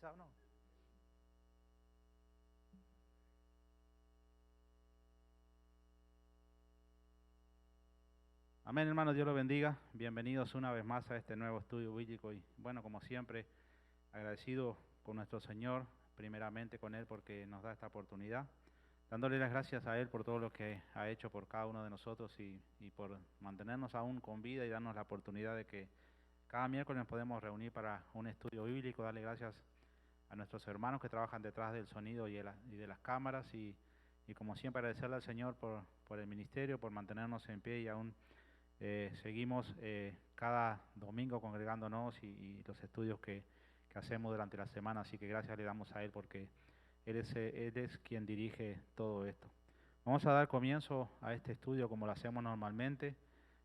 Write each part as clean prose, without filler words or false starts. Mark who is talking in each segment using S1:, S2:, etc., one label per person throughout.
S1: empezar o no? Amén, hermanos, Dios los bendiga. Bienvenidos una vez más a este nuevo estudio bíblico. Y bueno, como siempre, agradecido con nuestro Señor, primeramente con Él porque nos da esta oportunidad. Dándole las gracias a Él por todo lo que ha hecho por cada uno de nosotros y por mantenernos aún con vida y darnos la oportunidad de que cada miércoles nos podemos reunir para un estudio bíblico. Darle gracias a nuestros hermanos que trabajan detrás del sonido y de las cámaras y como siempre agradecerle al Señor por el ministerio, por mantenernos en pie y aún seguimos cada domingo congregándonos y los estudios que hacemos durante la semana, así que gracias le damos a Él porque Él es quien dirige todo esto. Vamos a dar comienzo a este estudio como lo hacemos normalmente.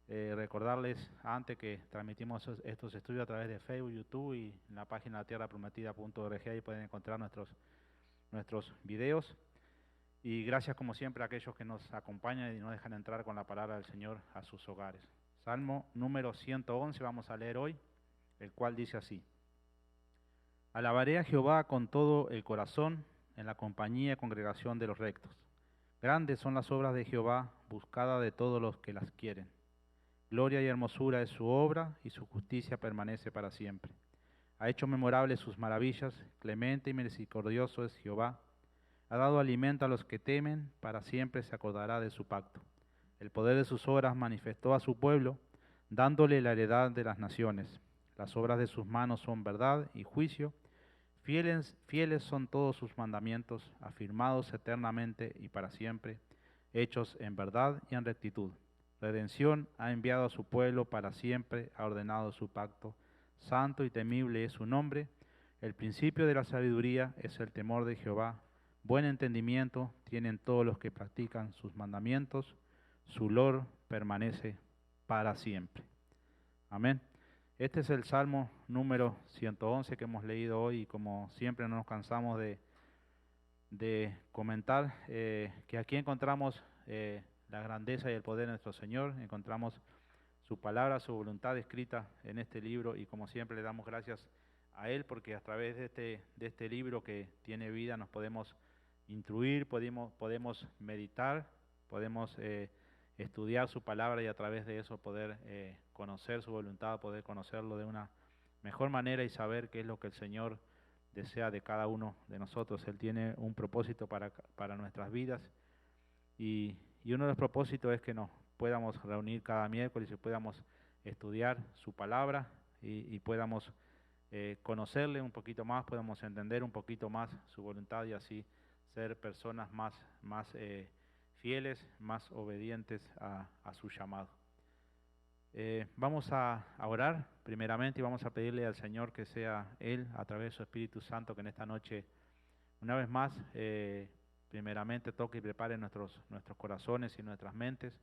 S1: Recordarles antes que transmitimos estos estudios a través de Facebook, YouTube y en la página tierraprometida.org, ahí pueden encontrar nuestros videos. Y gracias como siempre a aquellos que nos acompañan y nos dejan entrar con la palabra del Señor a sus hogares. Salmo número 111 vamos a leer hoy, el cual dice así: Alabaré a Jehová con todo el corazón, en la compañía y congregación de los rectos. Grandes son las obras de Jehová, buscada de todos los que las quieren. Gloria y hermosura es su obra, y su justicia permanece para siempre. Ha hecho memorables sus maravillas, clemente y misericordioso es Jehová. Ha dado alimento a los que temen, para siempre se acordará de su pacto. El poder de sus obras manifestó a su pueblo, dándole la heredad de las naciones. Las obras de sus manos son verdad y juicio. Fieles son todos sus mandamientos, afirmados eternamente y para siempre, hechos en verdad y en rectitud. Redención ha enviado a su pueblo para siempre, ha ordenado su pacto. Santo y temible es su nombre. El principio de la sabiduría es el temor de Jehová. Buen entendimiento tienen todos los que practican sus mandamientos. Su lor permanece para siempre. Amén. Este es el Salmo número 111 que hemos leído hoy y como siempre no nos cansamos de comentar que aquí encontramos la grandeza y el poder de nuestro Señor, encontramos su palabra, su voluntad escrita en este libro y como siempre le damos gracias a Él porque a través de este libro que tiene vida nos podemos instruir, podemos meditar, podemos estudiar su palabra y a través de eso poder conocer su voluntad, poder conocerlo de una mejor manera y saber qué es lo que el Señor desea de cada uno de nosotros. Él tiene un propósito para nuestras vidas y uno de los propósitos es que nos podamos reunir cada miércoles y podamos estudiar su palabra y podamos conocerle un poquito más, podamos entender un poquito más su voluntad y así ser personas más fieles, más obedientes a su llamado. Vamos a orar primeramente y vamos a pedirle al Señor que sea Él, a través de su Espíritu Santo, que en esta noche, una vez más, primeramente toque y prepare nuestros corazones y nuestras mentes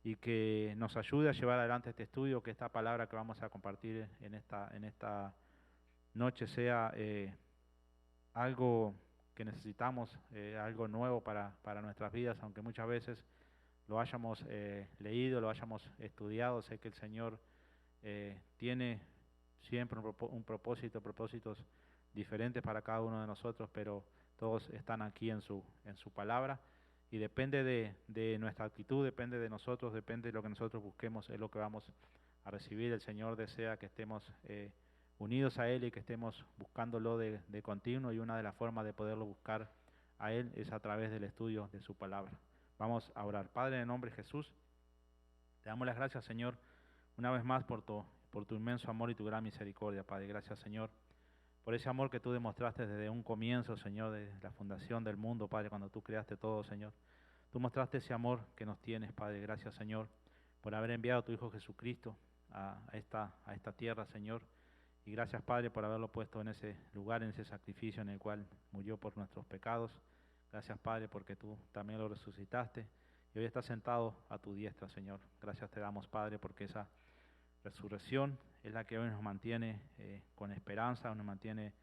S1: y que nos ayude a llevar adelante este estudio, que esta palabra que vamos a compartir en esta noche sea algo que necesitamos, algo nuevo para nuestras vidas, aunque muchas veces lo hayamos leído, lo hayamos estudiado. Sé que el Señor tiene siempre un propósito, propósitos diferentes para cada uno de nosotros, pero todos están aquí en su palabra y depende de nuestra actitud, depende de nosotros, depende de lo que nosotros busquemos, es lo que vamos a recibir. El Señor desea que estemos unidos a Él y que estemos buscándolo de continuo y una de las formas de poderlo buscar a Él es a través del estudio de su palabra. Vamos a orar. Padre, en el nombre de Jesús, te damos las gracias, Señor, una vez más por tu inmenso amor y tu gran misericordia, Padre. Gracias, Señor, por ese amor que tú demostraste desde un comienzo, Señor, desde la fundación del mundo, Padre, cuando tú creaste todo, Señor. Tú mostraste ese amor que nos tienes, Padre. Gracias, Señor, por haber enviado a tu Hijo Jesucristo a esta tierra, Señor. Y gracias, Padre, por haberlo puesto en ese lugar, en ese sacrificio en el cual murió por nuestros pecados. Gracias, Padre, porque tú también lo resucitaste y hoy estás sentado a tu diestra, Señor. Gracias te damos, Padre, porque esa resurrección es la que hoy nos mantiene con esperanza, nos mantiene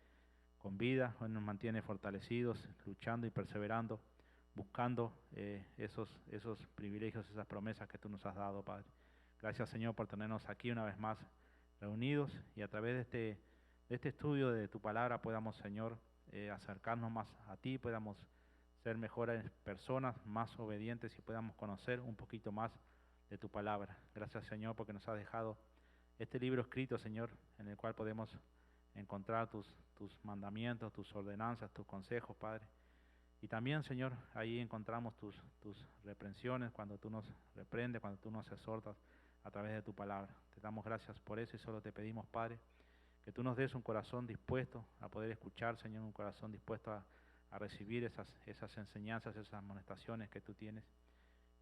S1: con vida, hoy nos mantiene fortalecidos, luchando y perseverando, buscando esos privilegios, esas promesas que tú nos has dado, Padre. Gracias, Señor, por tenernos aquí una vez más reunidos y a través de de este estudio de tu palabra podamos, Señor, acercarnos más a ti, podamos ser mejores personas, más obedientes y podamos conocer un poquito más de tu palabra. Gracias, Señor, porque nos has dejado este libro escrito, Señor, en el cual podemos encontrar tus mandamientos, tus ordenanzas, tus consejos, Padre. Y también, Señor, ahí encontramos tus reprensiones cuando tú nos reprendes, cuando tú nos exhortas a través de tu palabra. Te damos gracias por eso y solo te pedimos, Padre, que tú nos des un corazón dispuesto a poder escuchar, Señor, un corazón dispuesto a recibir esas enseñanzas, esas amonestaciones que tú tienes.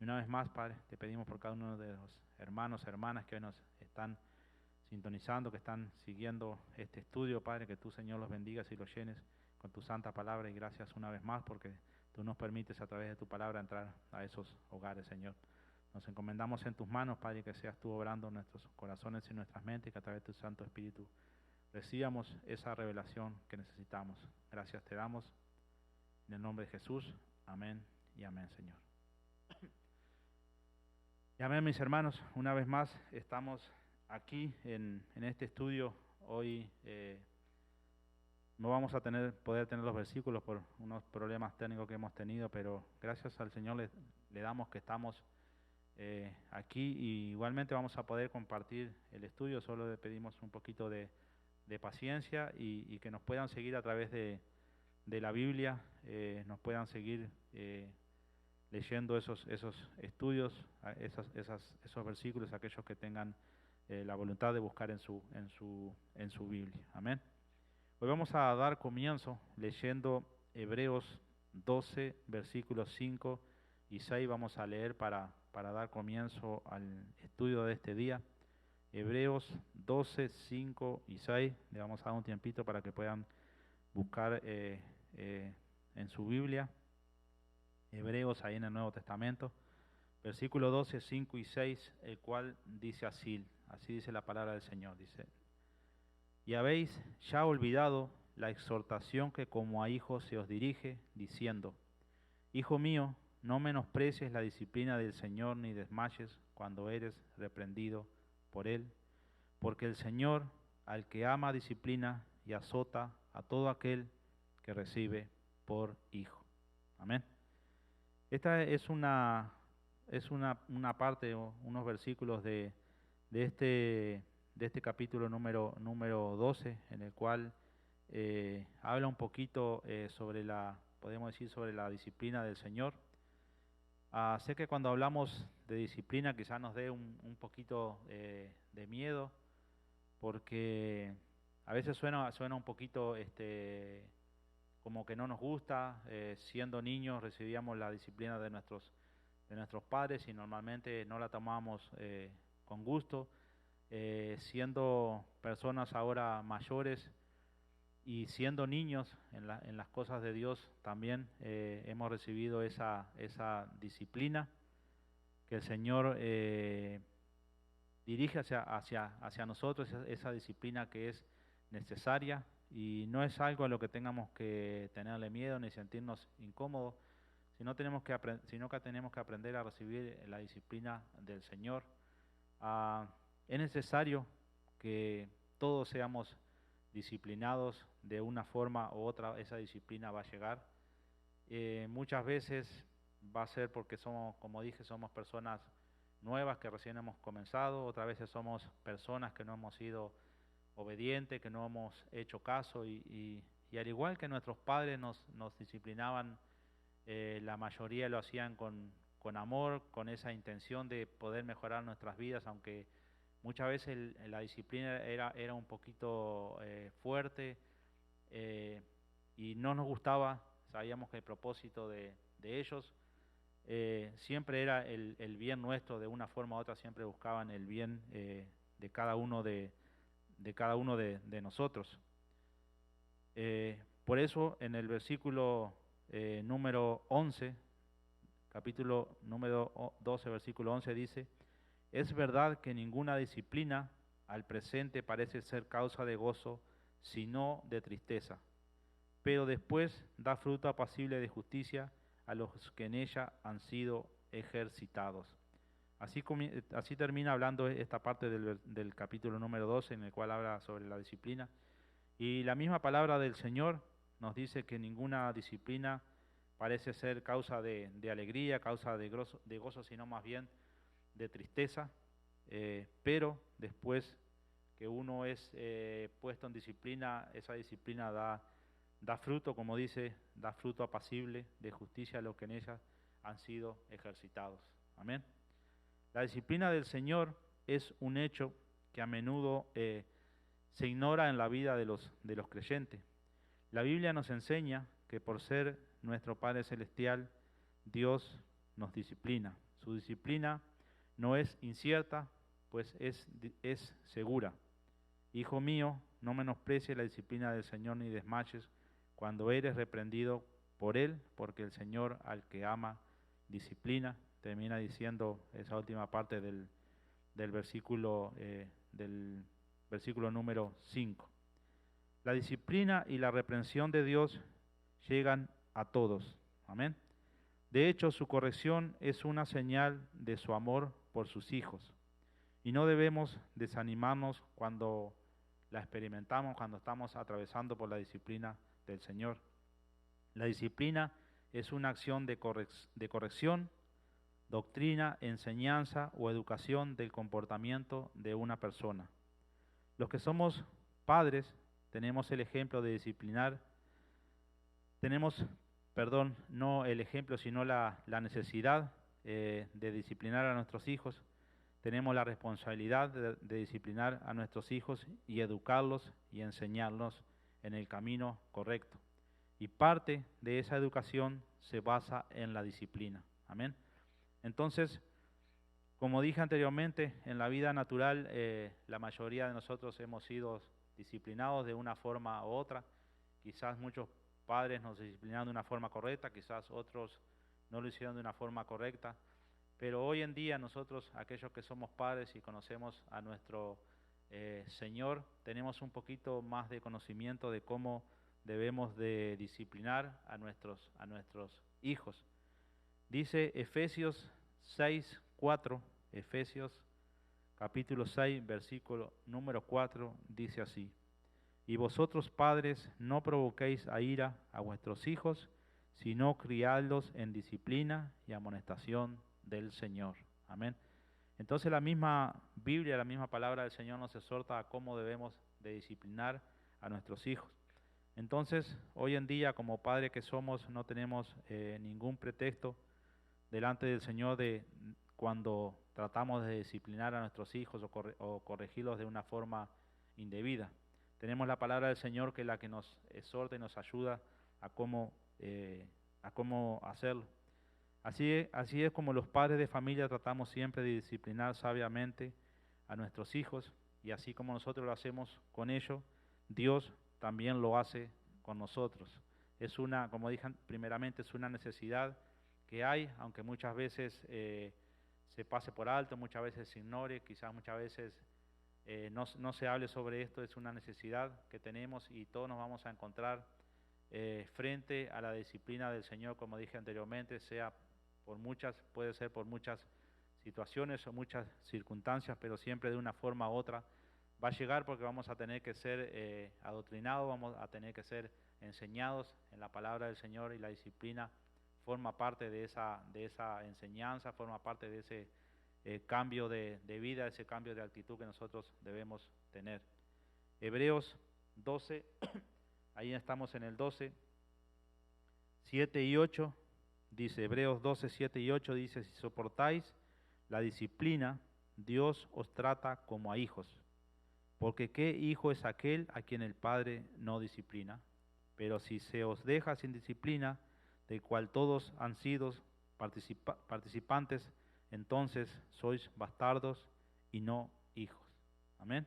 S1: Y una vez más, Padre, te pedimos por cada uno de los hermanos, hermanas que hoy nos están sintonizando, que están siguiendo este estudio, Padre, que tú, Señor, los bendigas y los llenes con tu santa palabra. Y gracias una vez más porque tú nos permites a través de tu palabra entrar a esos hogares, Señor. Nos encomendamos en tus manos, Padre, que seas tú obrando en nuestros corazones y nuestras mentes y que a través de tu Santo Espíritu recibamos esa revelación que necesitamos. Gracias te damos. En el nombre de Jesús. Amén y amén, Señor. Y amén, mis hermanos. Una vez más estamos aquí en este estudio. Hoy no vamos a poder tener los versículos por unos problemas técnicos que hemos tenido, pero gracias al Señor le damos que estamos aquí y igualmente vamos a poder compartir el estudio. Solo le pedimos un poquito de paciencia y que nos puedan seguir a través de la Biblia, nos puedan seguir leyendo esos estudios, esos versículos, aquellos que tengan la voluntad de buscar en su Biblia. Amén. Hoy vamos a dar comienzo leyendo Hebreos 12, versículos 5 y 6. Vamos a leer para dar comienzo al estudio de este día. Hebreos 12, 5 y 6. Le vamos a dar un tiempito para que puedan buscar en su Biblia. Hebreos ahí en el Nuevo Testamento. Versículo 12, 5 y 6, el cual dice así dice la palabra del Señor. Dice: y habéis ya olvidado la exhortación que como a hijos se os dirige, diciendo: Hijo mío, no menosprecies la disciplina del Señor, ni desmayes cuando eres reprendido por Él, porque el Señor al que ama disciplina y azota a todo aquel que recibe por hijo. Amén. Esta es una parte, unos versículos de este capítulo número 12, en el cual habla un poquito podemos decir, sobre la disciplina del Señor. Sé que cuando hablamos de disciplina quizás nos dé un poquito de miedo, porque a veces suena un poquito como que no nos gusta. Siendo niños recibíamos la disciplina de nuestros padres y normalmente no la tomamos con gusto. Siendo personas ahora mayores y siendo niños en las cosas de Dios también hemos recibido esa disciplina que el Señor dirige hacia nosotros, esa disciplina que es necesaria y no es algo a lo que tengamos que tenerle miedo ni sentirnos incómodos, sino que tenemos que aprender a recibir la disciplina del Señor. Es necesario que todos seamos disciplinados de una forma u otra. Esa disciplina va a llegar. Muchas veces va a ser porque somos, como dije, somos personas nuevas que recién hemos comenzado. Otras veces somos personas que no hemos sido obedientes, que no hemos hecho caso y al igual que nuestros padres nos disciplinaban, la mayoría lo hacían con amor, con esa intención de poder mejorar nuestras vidas, aunque muchas veces la disciplina era un poquito fuerte y no nos gustaba. Sabíamos que el propósito de ellos siempre era el bien nuestro. De una forma u otra siempre buscaban el bien de cada uno de nosotros. Por eso en el versículo número 11, capítulo número 12, versículo 11 dice: es verdad que ninguna disciplina al presente parece ser causa de gozo, sino de tristeza, pero después da fruto apacible de justicia a los que en ella han sido ejercitados. Así termina hablando esta parte del capítulo número 12, en el cual habla sobre la disciplina. Y la misma palabra del Señor nos dice que ninguna disciplina parece ser causa de alegría, causa de gozo, sino más bien de tristeza, pero después que uno es puesto en disciplina, esa disciplina da fruto, como dice, da fruto apacible de justicia a los que en ella han sido ejercitados. Amén. La disciplina del Señor es un hecho que a menudo se ignora en la vida de los creyentes. La Biblia nos enseña que por ser nuestro Padre Celestial, Dios nos disciplina. Su disciplina no es incierta, pues es segura. Hijo mío, no menosprecies la disciplina del Señor ni desmayes cuando eres reprendido por Él, porque el Señor al que ama disciplina. Termina diciendo esa última parte del versículo número 5. La disciplina y la reprensión de Dios llegan a todos. Amén. De hecho, su corrección es una señal de su amor por sus hijos. Y no debemos desanimarnos cuando la experimentamos, cuando estamos atravesando por la disciplina del Señor. La disciplina es una acción de corrección, doctrina, enseñanza o educación del comportamiento de una persona. Los que somos padres tenemos el ejemplo de disciplinar, no el ejemplo, sino la necesidad de disciplinar a nuestros hijos. Tenemos la responsabilidad de disciplinar a nuestros hijos y educarlos y enseñarlos en el camino correcto. Y parte de esa educación se basa en la disciplina. Amén. Entonces, como dije anteriormente, en la vida natural la mayoría de nosotros hemos sido disciplinados de una forma u otra. Quizás muchos padres nos disciplinaron de una forma correcta, quizás otros no lo hicieron de una forma correcta. Pero hoy en día nosotros, aquellos que somos padres y conocemos a nuestro Señor, tenemos un poquito más de conocimiento de cómo debemos de disciplinar a nuestros hijos. Dice Efesios 6:4, Efesios capítulo 6, versículo número 4, dice así: Y vosotros padres no provoquéis a ira a vuestros hijos, sino criadlos en disciplina y amonestación del Señor. Amén. Entonces la misma Biblia, la misma palabra del Señor nos exhorta a cómo debemos de disciplinar a nuestros hijos. Entonces, hoy en día, como padres que somos, no tenemos ningún pretexto delante del Señor de cuando tratamos de disciplinar a nuestros hijos o corregirlos de una forma indebida. Tenemos la palabra del Señor que es la que nos exhorta y nos ayuda a cómo hacerlo. Así es como los padres de familia tratamos siempre de disciplinar sabiamente a nuestros hijos, y así como nosotros lo hacemos con ellos, Dios también lo hace con nosotros. Como dije primeramente, es una necesidad que hay, aunque muchas veces se pase por alto, muchas veces se ignore, quizás muchas veces no se hable sobre esto. Es una necesidad que tenemos y todos nos vamos a encontrar frente a la disciplina del Señor, como dije anteriormente, puede ser por muchas situaciones o muchas circunstancias, pero siempre de una forma u otra va a llegar, porque vamos a tener que ser adoctrinados, vamos a tener que ser enseñados en la palabra del Señor, y la disciplina forma parte de esa enseñanza, forma parte de ese cambio de vida, ese cambio de actitud que nosotros debemos tener. Hebreos 12, ahí estamos en el 12, 7 y 8, dice Hebreos 12, 7 y 8, dice: si soportáis la disciplina, Dios os trata como a hijos. Porque ¿qué hijo es aquel a quien el Padre no disciplina? Pero si se os deja sin disciplina, del cual todos han sido participantes, entonces sois bastardos y no hijos. Amén.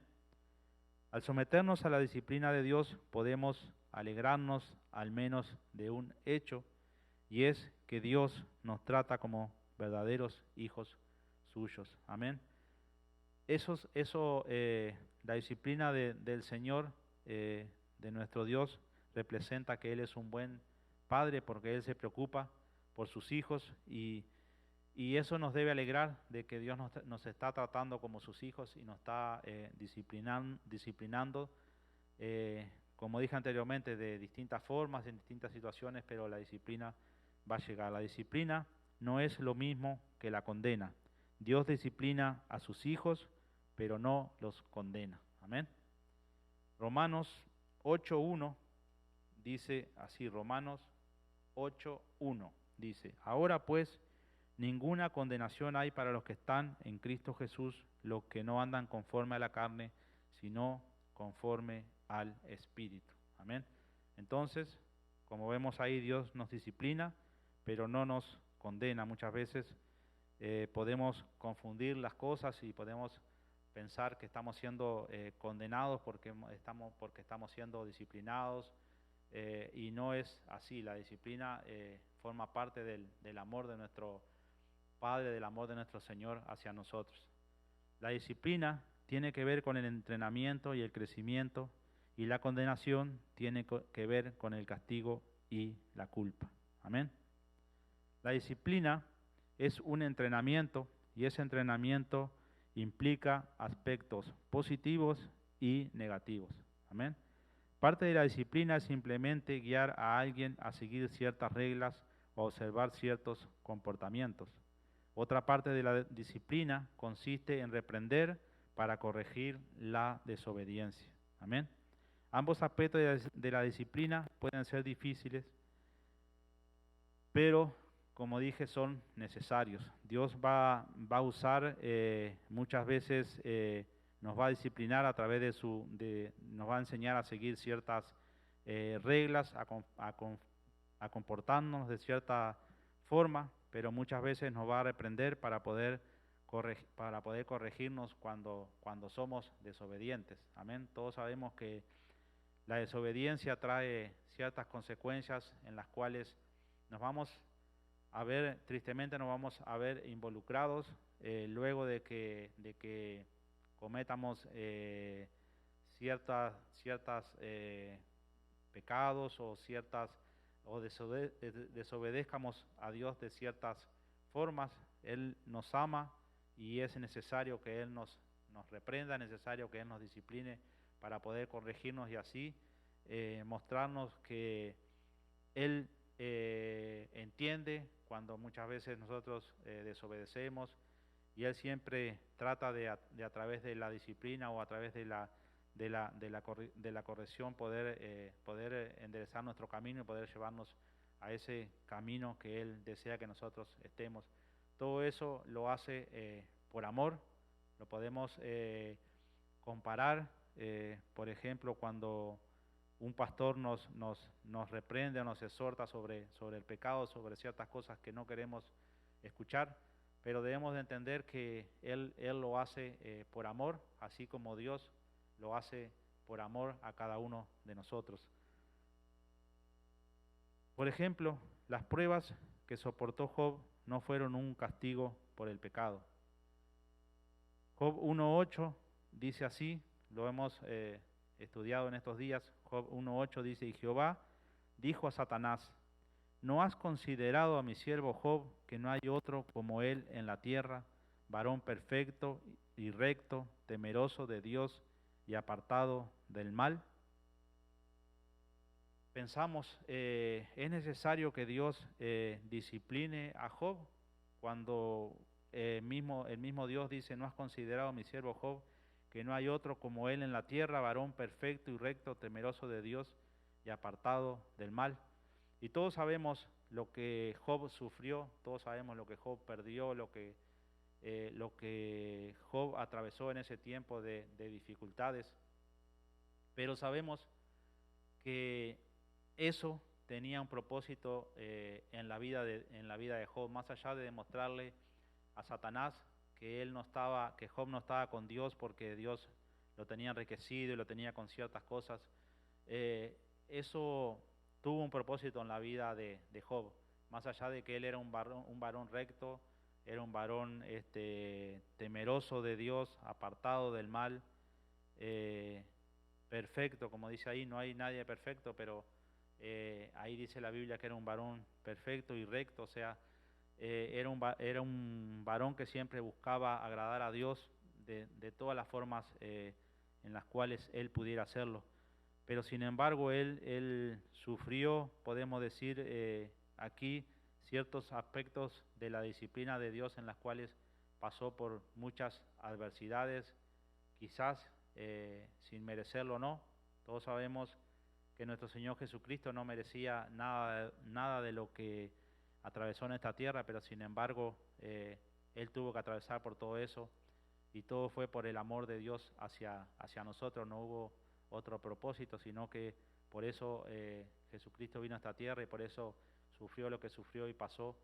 S1: Al someternos a la disciplina de Dios, podemos alegrarnos al menos de un hecho, y es que Dios nos trata como verdaderos hijos suyos. Amén. La disciplina del Señor, de nuestro Dios, representa que Él es un buen Padre, porque Él se preocupa por sus hijos, y eso nos debe alegrar, de que Dios nos está tratando como sus hijos y nos está disciplinando como dije anteriormente, de distintas formas, en distintas situaciones, pero la disciplina va a llegar. La disciplina no es lo mismo que la condena. Dios disciplina a sus hijos, pero no los condena. Amén. Romanos 8:1 dice así, Romanos 8:1 dice, ahora pues, ninguna condenación hay para los que están en Cristo Jesús, los que no andan conforme a la carne, sino conforme al Espíritu. Amén. Entonces, como vemos ahí, Dios nos disciplina, pero no nos condena. Muchas veces podemos confundir las cosas y podemos pensar que estamos siendo condenados porque estamos siendo disciplinados, y no es así. La disciplina forma parte del amor de nuestro Padre, del amor de nuestro Señor hacia nosotros. La disciplina tiene que ver con el entrenamiento y el crecimiento, y la condenación tiene que ver con el castigo y la culpa. Amén. La disciplina es un entrenamiento, y ese entrenamiento implica aspectos positivos y negativos. Amén. Parte de la disciplina es simplemente guiar a alguien a seguir ciertas reglas o observar ciertos comportamientos. Otra parte de la disciplina consiste en reprender para corregir la desobediencia. Amén. Ambos aspectos de la disciplina pueden ser difíciles, pero como dije, son necesarios. Dios va a usar muchas veces, nos va a disciplinar a través nos va a enseñar a seguir ciertas reglas, a comportarnos de cierta forma, pero muchas veces nos va a reprender para poder corregirnos cuando somos desobedientes. Amén. Todos sabemos que la desobediencia trae ciertas consecuencias en las cuales nos vamos a ver, tristemente nos vamos a ver involucrados luego de que cometamos ciertas pecados o desobedezcamos a Dios de ciertas formas. Él nos ama y es necesario que Él nos reprenda, es necesario que Él nos discipline para poder corregirnos y así mostrarnos que Él entiende cuando muchas veces nosotros desobedecemos, y Él siempre trata de a través de la disciplina o a través de la corrección poder enderezar nuestro camino y poder llevarnos a ese camino que Él desea que nosotros estemos. Todo eso lo hace por amor. Lo podemos comparar, por ejemplo, cuando un pastor nos reprende o nos exhorta sobre el pecado, sobre ciertas cosas que no queremos escuchar, pero debemos de entender que Él lo hace por amor, así como Dios lo hace por amor a cada uno de nosotros. Por ejemplo, las pruebas que soportó Job no fueron un castigo por el pecado. Job 1:8 dice así, lo hemos estudiado en estos días. Job 1:8 dice, y Jehová dijo a Satanás, ¿no has considerado a mi siervo Job, que no hay otro como él en la tierra, varón perfecto y recto, temeroso de Dios y apartado del mal? Pensamos, ¿es necesario que Dios discipline a Job cuando el mismo Dios dice, no has considerado a mi siervo Job, que no hay otro como él en la tierra, varón perfecto y recto, temeroso de Dios y apartado del mal? Y todos sabemos lo que Job sufrió, todos sabemos lo que Job perdió, lo que Job atravesó en ese tiempo de dificultades, pero sabemos que eso tenía un propósito en la vida de Job, más allá de demostrarle a Satanás que Job no estaba con Dios porque Dios lo tenía enriquecido y lo tenía con ciertas cosas. Eso tuvo un propósito en la vida de Job, más allá de que él era un varón recto, era un varón temeroso de Dios, apartado del mal, perfecto, como dice ahí. No hay nadie perfecto, pero ahí dice la Biblia que era un varón perfecto y recto, o sea, era un varón que siempre buscaba agradar a Dios de todas las formas en las cuales él pudiera hacerlo. pero sin embargo él sufrió, podemos decir aquí, ciertos aspectos de la disciplina de Dios en las cuales pasó por muchas adversidades, quizás sin merecerlo o no. Todos sabemos que nuestro Señor Jesucristo no merecía nada de lo que atravesó en esta tierra, pero sin embargo Él tuvo que atravesar por todo eso, y todo fue por el amor de Dios hacia nosotros. No hubo otro propósito, sino que por eso Jesucristo vino a esta tierra y por eso sufrió lo que sufrió y pasó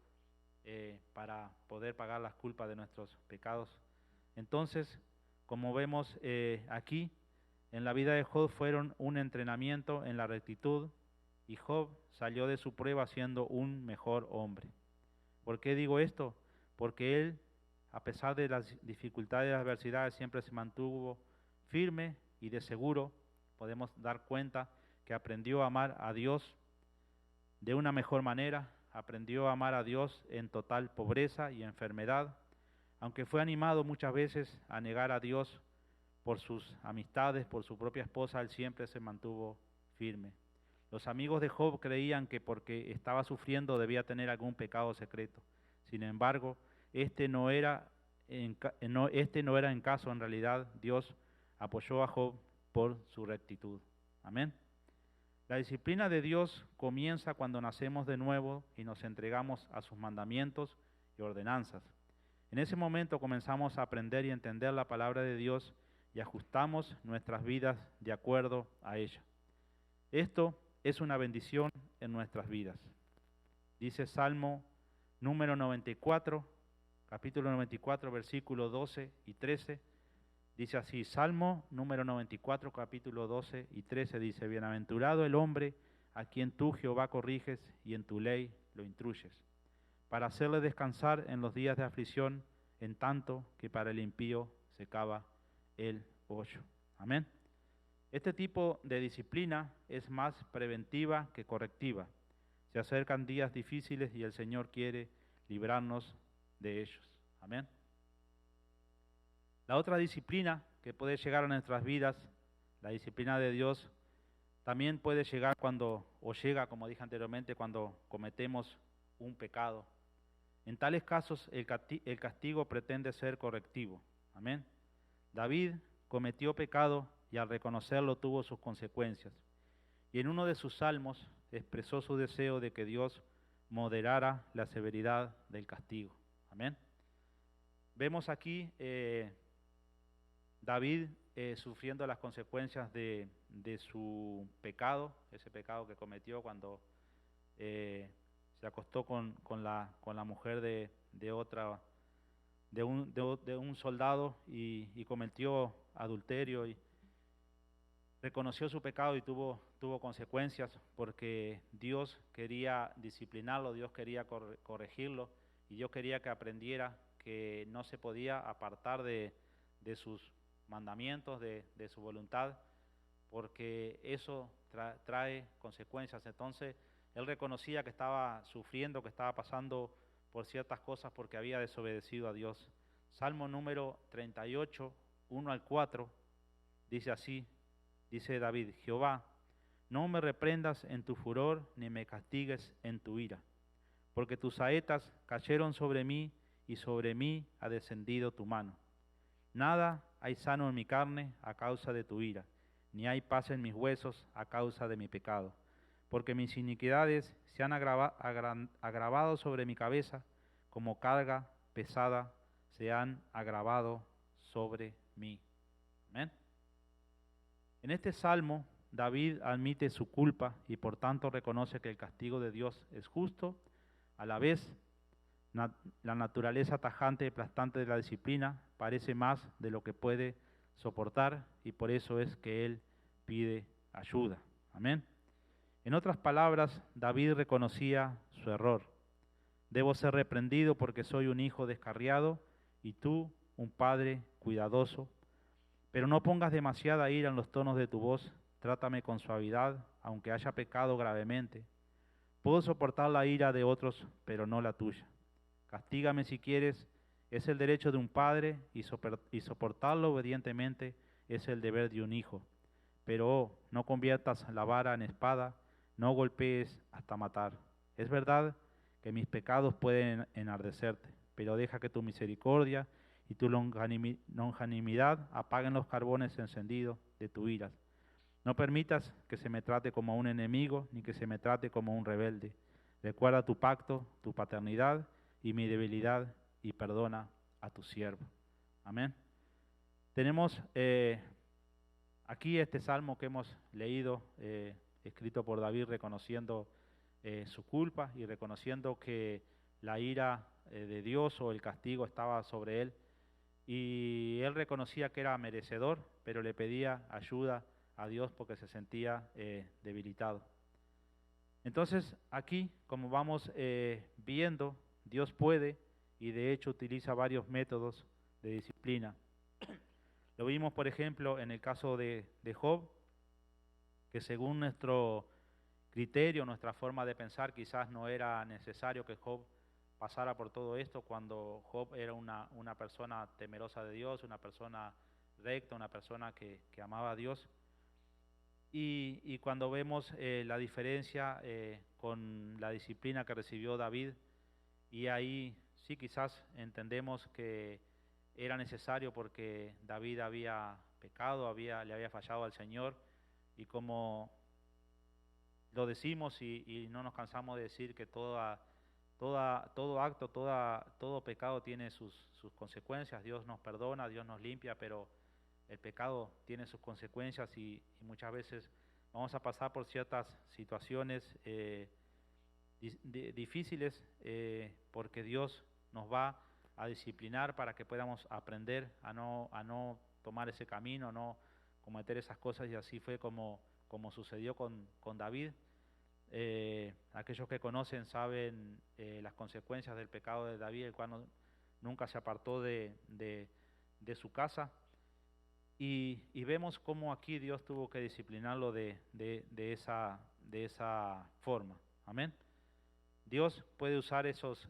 S1: para poder pagar las culpas de nuestros pecados. Entonces, como vemos aquí, en la vida de Job fueron un entrenamiento en la rectitud, y Job salió de su prueba siendo un mejor hombre. ¿Por qué digo esto? Porque él, a pesar de las dificultades y las adversidades, siempre se mantuvo firme, y de seguro podemos dar cuenta que aprendió a amar a Dios de una mejor manera, aprendió a amar a Dios en total pobreza y enfermedad, aunque fue animado muchas veces a negar a Dios por sus amistades, por su propia esposa, él siempre se mantuvo firme. Los amigos de Job creían que porque estaba sufriendo debía tener algún pecado secreto. Sin embargo, este no era en caso. En realidad, Dios apoyó a Job por su rectitud. Amén. La disciplina de Dios comienza cuando nacemos de nuevo y nos entregamos a sus mandamientos y ordenanzas. En ese momento comenzamos a aprender y entender la palabra de Dios y ajustamos nuestras vidas de acuerdo a ella. Esto es una bendición en nuestras vidas. Dice Salmo número 94, capítulo 94, versículos 12 y 13. Dice así, Salmo número 94, capítulo 12 y 13, dice, bienaventurado el hombre a quien tú, Jehová, corriges y en tu ley lo instruyes, para hacerle descansar en los días de aflicción, en tanto que para el impío se cava el hoyo. Amén. Este tipo de disciplina es más preventiva que correctiva. Se acercan días difíciles y el Señor quiere librarnos de ellos. Amén. La otra disciplina que puede llegar a nuestras vidas, la disciplina de Dios, también puede llegar llega, como dije anteriormente, cuando cometemos un pecado. En tales casos, el castigo pretende ser correctivo. Amén. David cometió pecado y al reconocerlo tuvo sus consecuencias. Y en uno de sus salmos expresó su deseo de que Dios moderara la severidad del castigo. Amén. Vemos aquí David sufriendo las consecuencias de su pecado, ese pecado que cometió cuando se acostó con la mujer de un soldado y cometió adulterio, y reconoció su pecado y tuvo consecuencias, porque Dios quería disciplinarlo, Dios quería corregirlo, y Dios quería que aprendiera que no se podía apartar de sus mandamientos, de su voluntad, porque eso trae consecuencias. Entonces, él reconocía que estaba sufriendo, que estaba pasando por ciertas cosas porque había desobedecido a Dios. Salmo número 38, 1 al 4, dice así, dice David, Jehová, no me reprendas en tu furor, ni me castigues en tu ira, porque tus saetas cayeron sobre mí, y sobre mí ha descendido tu mano. Nada hay sano en mi carne a causa de tu ira, ni hay paz en mis huesos a causa de mi pecado, porque mis iniquidades se han agravado sobre mi cabeza, como carga pesada se han agravado sobre mí. Amén. En este salmo, David admite su culpa y por tanto reconoce que el castigo de Dios es justo. A la vez, la naturaleza tajante y aplastante de la disciplina parece más de lo que puede soportar, y por eso es que él pide ayuda. Amén. En otras palabras, David reconocía su error. Debo ser reprendido porque soy un hijo descarriado y tú un padre cuidadoso. Pero no pongas demasiada ira en los tonos de tu voz, trátame con suavidad, aunque haya pecado gravemente. Puedo soportar la ira de otros, pero no la tuya. Castígame si quieres, es el derecho de un padre, y soportarlo obedientemente es el deber de un hijo. pero no conviertas la vara en espada, no golpees hasta matar. Es verdad que mis pecados pueden enardecerte, pero deja que tu misericordia y tu longanimidad apaguen los carbones encendidos de tu ira. No permitas que se me trate como un enemigo, ni que se me trate como un rebelde. Recuerda tu pacto, tu paternidad y mi debilidad, y perdona a tu siervo. Amén. Tenemos aquí este salmo que hemos leído, escrito por David, reconociendo su culpa y reconociendo que la ira de Dios o el castigo estaba sobre él. Y él reconocía que era merecedor, pero le pedía ayuda a Dios porque se sentía debilitado. Entonces aquí, como vamos viendo, Dios puede y de hecho utiliza varios métodos de disciplina. Lo vimos, por ejemplo, en el caso de Job, que según nuestro criterio, nuestra forma de pensar, quizás no era necesario que Job pasara por todo esto cuando Job era una persona temerosa de Dios, una persona recta, una persona que amaba a Dios. Y cuando vemos la diferencia con la disciplina que recibió David, y ahí sí quizás entendemos que era necesario porque David había pecado, le había fallado al Señor, y como lo decimos y no nos cansamos de decir que todo acto, todo pecado tiene sus consecuencias. Dios nos perdona, Dios nos limpia, pero el pecado tiene sus consecuencias y muchas veces vamos a pasar por ciertas situaciones difíciles porque Dios nos va a disciplinar para que podamos aprender a no tomar ese camino, a no cometer esas cosas, y así fue como sucedió con David. Aquellos que conocen saben las consecuencias del pecado de David, el cual nunca se apartó de su casa. Y vemos cómo aquí Dios tuvo que disciplinarlo de esa forma. Amén. Dios puede usar esos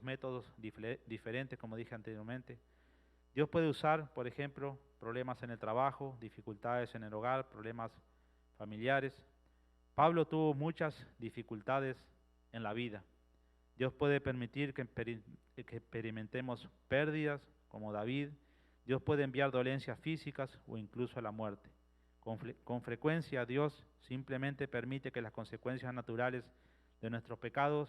S1: métodos diferentes, como dije anteriormente. Dios puede usar, por ejemplo, problemas en el trabajo, dificultades en el hogar, problemas familiares. Pablo tuvo muchas dificultades en la vida. Dios puede permitir que experimentemos pérdidas, como David. Dios puede enviar dolencias físicas o incluso la muerte. Con frecuencia Dios simplemente permite que las consecuencias naturales de nuestros pecados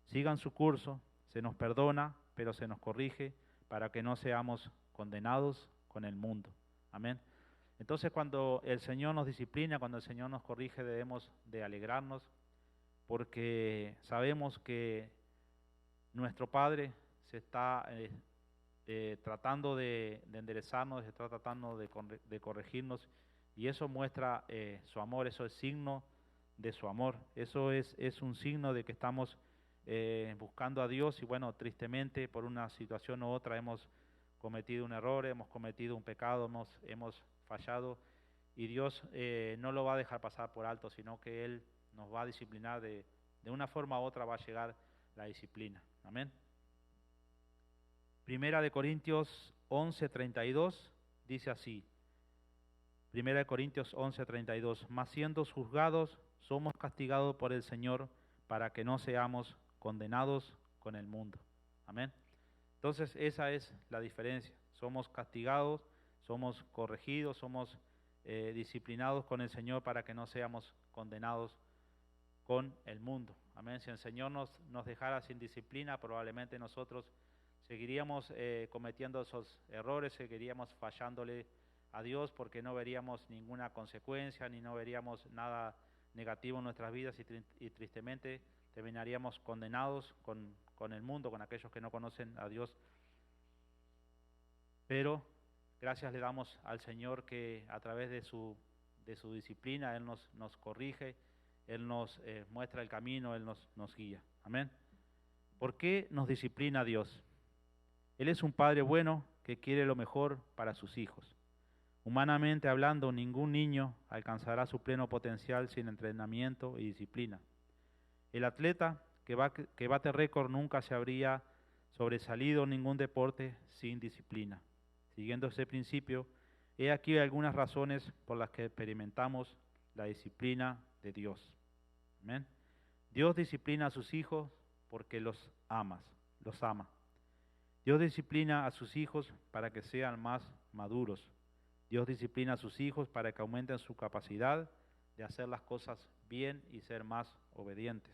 S1: sigan su curso, se nos perdona, pero se nos corrige para que no seamos condenados con el mundo. Amén. Entonces cuando el Señor nos disciplina, cuando el Señor nos corrige, debemos de alegrarnos porque sabemos que nuestro Padre se está tratando de enderezarnos, se está tratando de corregirnos, y eso muestra su amor, eso es signo de su amor, eso es un signo de que estamos buscando a Dios. Y bueno, tristemente por una situación u otra hemos cometido un error, hemos cometido un pecado, hemos fallado, y Dios no lo va a dejar pasar por alto, sino que Él nos va a disciplinar de una forma u otra, va a llegar la disciplina. Amén. Primera de Corintios 11:32 dice así. Primera de Corintios 11:32. Mas siendo juzgados, somos castigados por el Señor para que no seamos condenados con el mundo. Amén. Entonces esa es la diferencia. Somos castigados, somos corregidos, somos disciplinados con el Señor para que no seamos condenados con el mundo. Amén. Si el Señor nos dejara sin disciplina, probablemente nosotros seguiríamos cometiendo esos errores, seguiríamos fallándole a Dios porque no veríamos ninguna consecuencia, ni no veríamos nada negativo en nuestras vidas, y tristemente terminaríamos condenados con el mundo, con aquellos que no conocen a Dios. Pero gracias le damos al Señor que a través de su disciplina Él nos corrige, Él nos muestra el camino, Él nos guía. Amén. ¿Por qué nos disciplina Dios? Él es un Padre bueno que quiere lo mejor para sus hijos. Humanamente hablando, ningún niño alcanzará su pleno potencial sin entrenamiento y disciplina. El atleta que bate récord nunca se habría sobresalido en ningún deporte sin disciplina. Siguiendo ese principio, He aquí algunas razones por las que experimentamos la disciplina de Dios. Amén. Dios disciplina a sus hijos porque los ama. Dios disciplina a sus hijos para que sean más maduros. Dios disciplina a sus hijos para que aumenten su capacidad de hacer las cosas bien y ser más obedientes.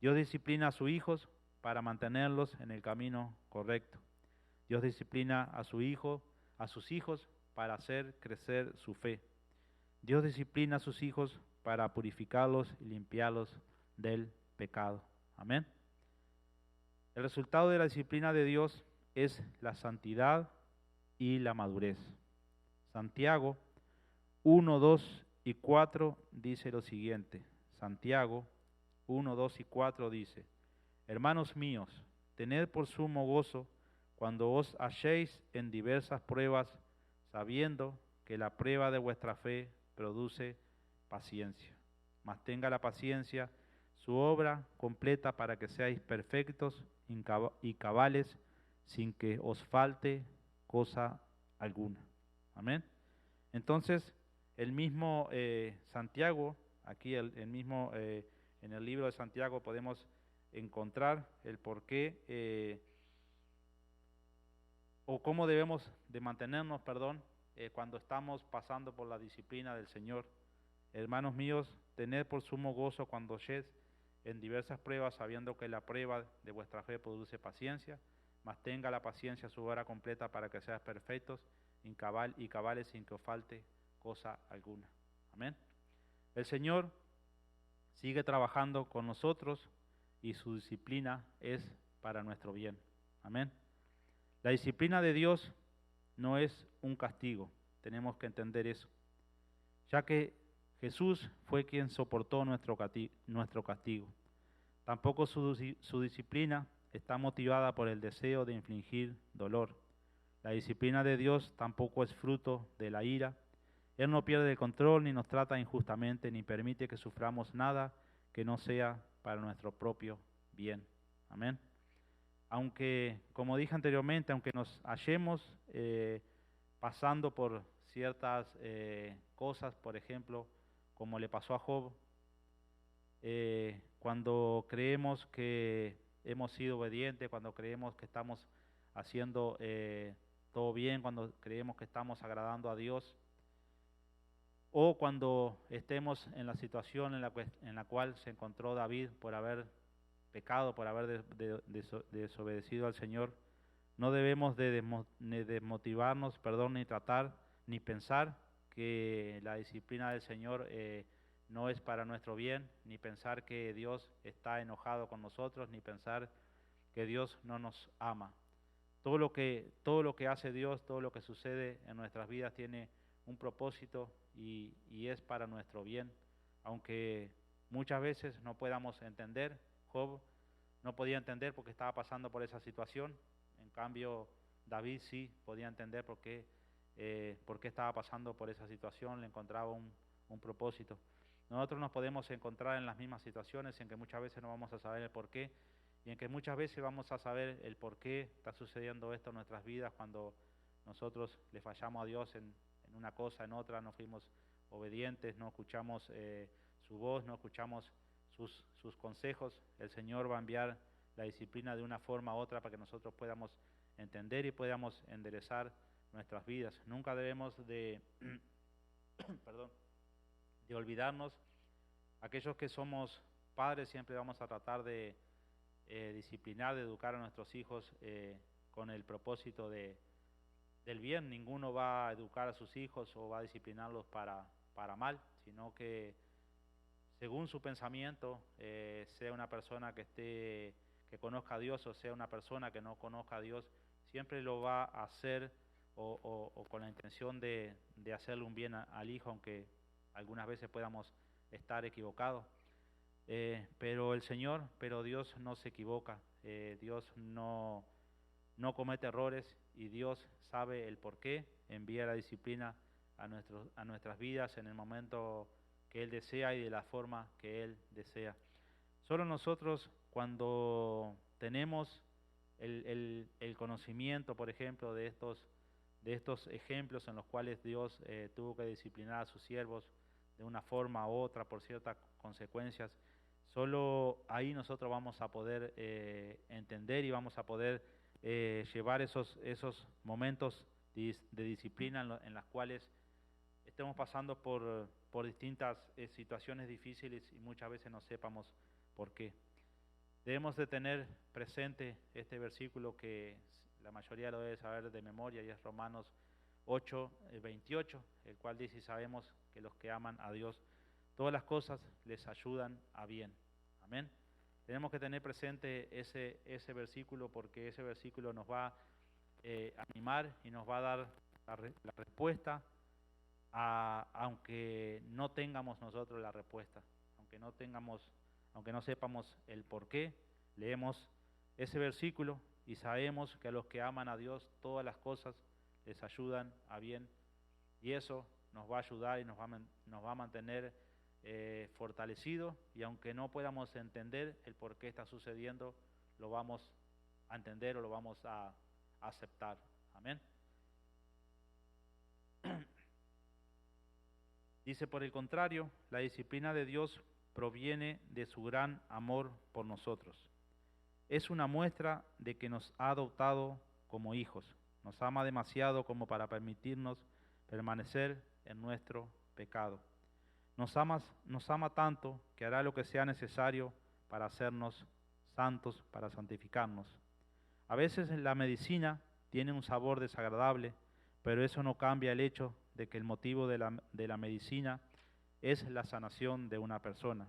S1: Dios disciplina a sus hijos para mantenerlos en el camino correcto. Dios disciplina a sus hijos para hacer crecer su fe. Dios disciplina a sus hijos para purificarlos y limpiarlos del pecado. Amén. El resultado de la disciplina de Dios es la santidad y la madurez. Santiago 1, 2 y 4 dice lo siguiente. Santiago 1, 2 y 4 dice: Hermanos míos, tened por sumo gozo cuando os halléis en diversas pruebas, sabiendo que la prueba de vuestra fe produce paciencia. Mas tenga la paciencia su obra completa para que seáis perfectos y cabales, sin que os falte cosa alguna. Amén. Entonces, el mismo Santiago, aquí en el libro de Santiago podemos encontrar el por qué o cómo debemos de mantenernos, cuando estamos pasando por la disciplina del Señor. Hermanos míos, tened por sumo gozo cuando halléis en diversas pruebas, sabiendo que la prueba de vuestra fe produce paciencia, mas tenga la paciencia su obra completa para que seas perfectos y cabales sin que os falte cosa alguna. Amén. El Señor sigue trabajando con nosotros y su disciplina es para nuestro bien. Amén. La disciplina de Dios no es un castigo, tenemos que entender eso, ya que Jesús fue quien soportó nuestro castigo. Tampoco su disciplina está motivada por el deseo de infligir dolor. La disciplina de Dios tampoco es fruto de la ira. Él no pierde el control ni nos trata injustamente ni permite que suframos nada que no sea para nuestro propio bien. Amén. Aunque, como dije anteriormente, aunque nos hallemos pasando por ciertas cosas, por ejemplo, como le pasó a Job, cuando creemos que hemos sido obedientes, cuando creemos que estamos haciendo todo bien, cuando creemos que estamos agradando a Dios, o cuando estemos en la situación en la cual se encontró David por haber pecado, por haber desobedecido al Señor, no debemos de desmotivarnos, ni tratar, ni pensar que la disciplina del Señor no es para nuestro bien, ni pensar que Dios está enojado con nosotros, ni pensar que Dios no nos ama. Todo lo que hace Dios, todo lo que sucede en nuestras vidas tiene un propósito y es para nuestro bien, aunque muchas veces no podamos entender. Job no podía entender porque estaba pasando por esa situación, en cambio David sí podía entender por qué estaba pasando por esa situación, le encontraba un propósito. Nosotros nos podemos encontrar en las mismas situaciones en que muchas veces no vamos a saber el por qué, y en que muchas veces vamos a saber el por qué está sucediendo esto en nuestras vidas cuando nosotros le fallamos a Dios en una cosa, en otra, no fuimos obedientes, no escuchamos su voz, no escuchamos sus consejos. El Señor va a enviar la disciplina de una forma u otra para que nosotros podamos entender y podamos enderezar nuestras vidas. Nunca debemos de, de olvidarnos. Aquellos que somos padres siempre vamos a tratar de disciplinar, de educar a nuestros hijos con el propósito del bien. Ninguno va a educar a sus hijos o va a disciplinarlos para mal, sino que según su pensamiento, sea una persona que conozca a Dios o sea una persona que no conozca a Dios, siempre lo va a hacer o con la intención de hacerle un bien al hijo, aunque algunas veces podamos estar equivocados. Pero Dios no se equivoca, Dios no comete errores y Dios sabe el por qué envía la disciplina a nuestras vidas en el momento que Él desea y de la forma que Él desea. Solo nosotros cuando tenemos el conocimiento, por ejemplo, de de estos ejemplos en los cuales Dios tuvo que disciplinar a sus siervos de una forma u otra por ciertas consecuencias, solo ahí nosotros vamos a poder entender y vamos a poder llevar esos momentos de disciplina en las cuales estemos pasando por distintas situaciones difíciles y muchas veces no sepamos por qué. Debemos de tener presente este versículo que la mayoría lo debe saber de memoria, y es Romanos 8, 28, el cual dice: sabemos que los que aman a Dios, todas las cosas les ayudan a bien. Amén. Tenemos que tener presente ese versículo, porque ese versículo nos va a animar y nos va a dar la respuesta, aunque no tengamos nosotros la respuesta, aunque no sepamos el por qué. Leemos ese versículo y sabemos que a los que aman a Dios todas las cosas les ayudan a bien, y eso nos va a ayudar y nos va a mantener fortalecidos, y aunque no podamos entender el por qué está sucediendo, lo vamos a entender o lo vamos a aceptar. Amén. Dice: por el contrario, la disciplina de Dios proviene de su gran amor por nosotros. Es una muestra de que nos ha adoptado como hijos. Nos ama demasiado como para permitirnos permanecer en nuestro pecado. Nos ama tanto que hará lo que sea necesario para hacernos santos, para santificarnos. A veces la medicina tiene un sabor desagradable, pero eso no cambia el hecho de que el motivo de la medicina es la sanación de una persona.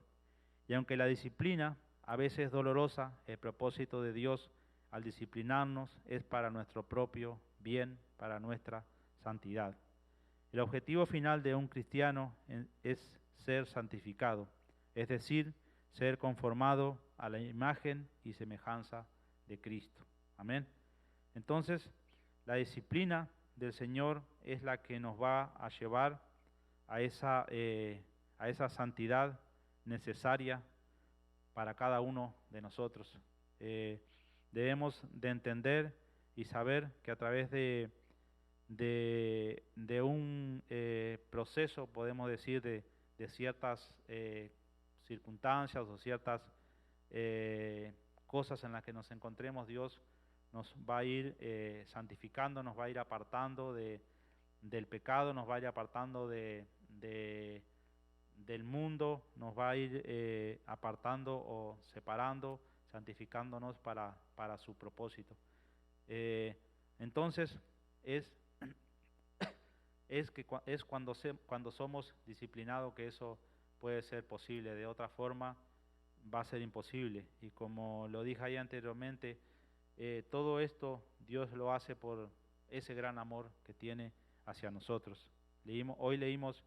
S1: Y aunque la disciplina a veces es dolorosa, el propósito de Dios al disciplinarnos es para nuestro propio bien, para nuestra santidad. El objetivo final de un cristiano es ser santificado, es decir, ser conformado a la imagen y semejanza de Cristo. Amén. Entonces, la disciplina del Señor es la que nos va a llevar a esa santidad necesaria para cada uno de nosotros. Debemos de entender y saber que a través de un proceso, podemos decir, de ciertas circunstancias o ciertas cosas en las que nos encontremos, Dios nos va a ir santificando, nos va a ir apartando del pecado, nos va a ir apartando del mundo, nos va a ir apartando o separando, santificándonos para su propósito. Entonces, es cuando somos disciplinados que eso puede ser posible. De otra forma va a ser imposible. Y como lo dije ahí anteriormente, todo esto Dios lo hace por ese gran amor que tiene hacia nosotros. Hoy leímos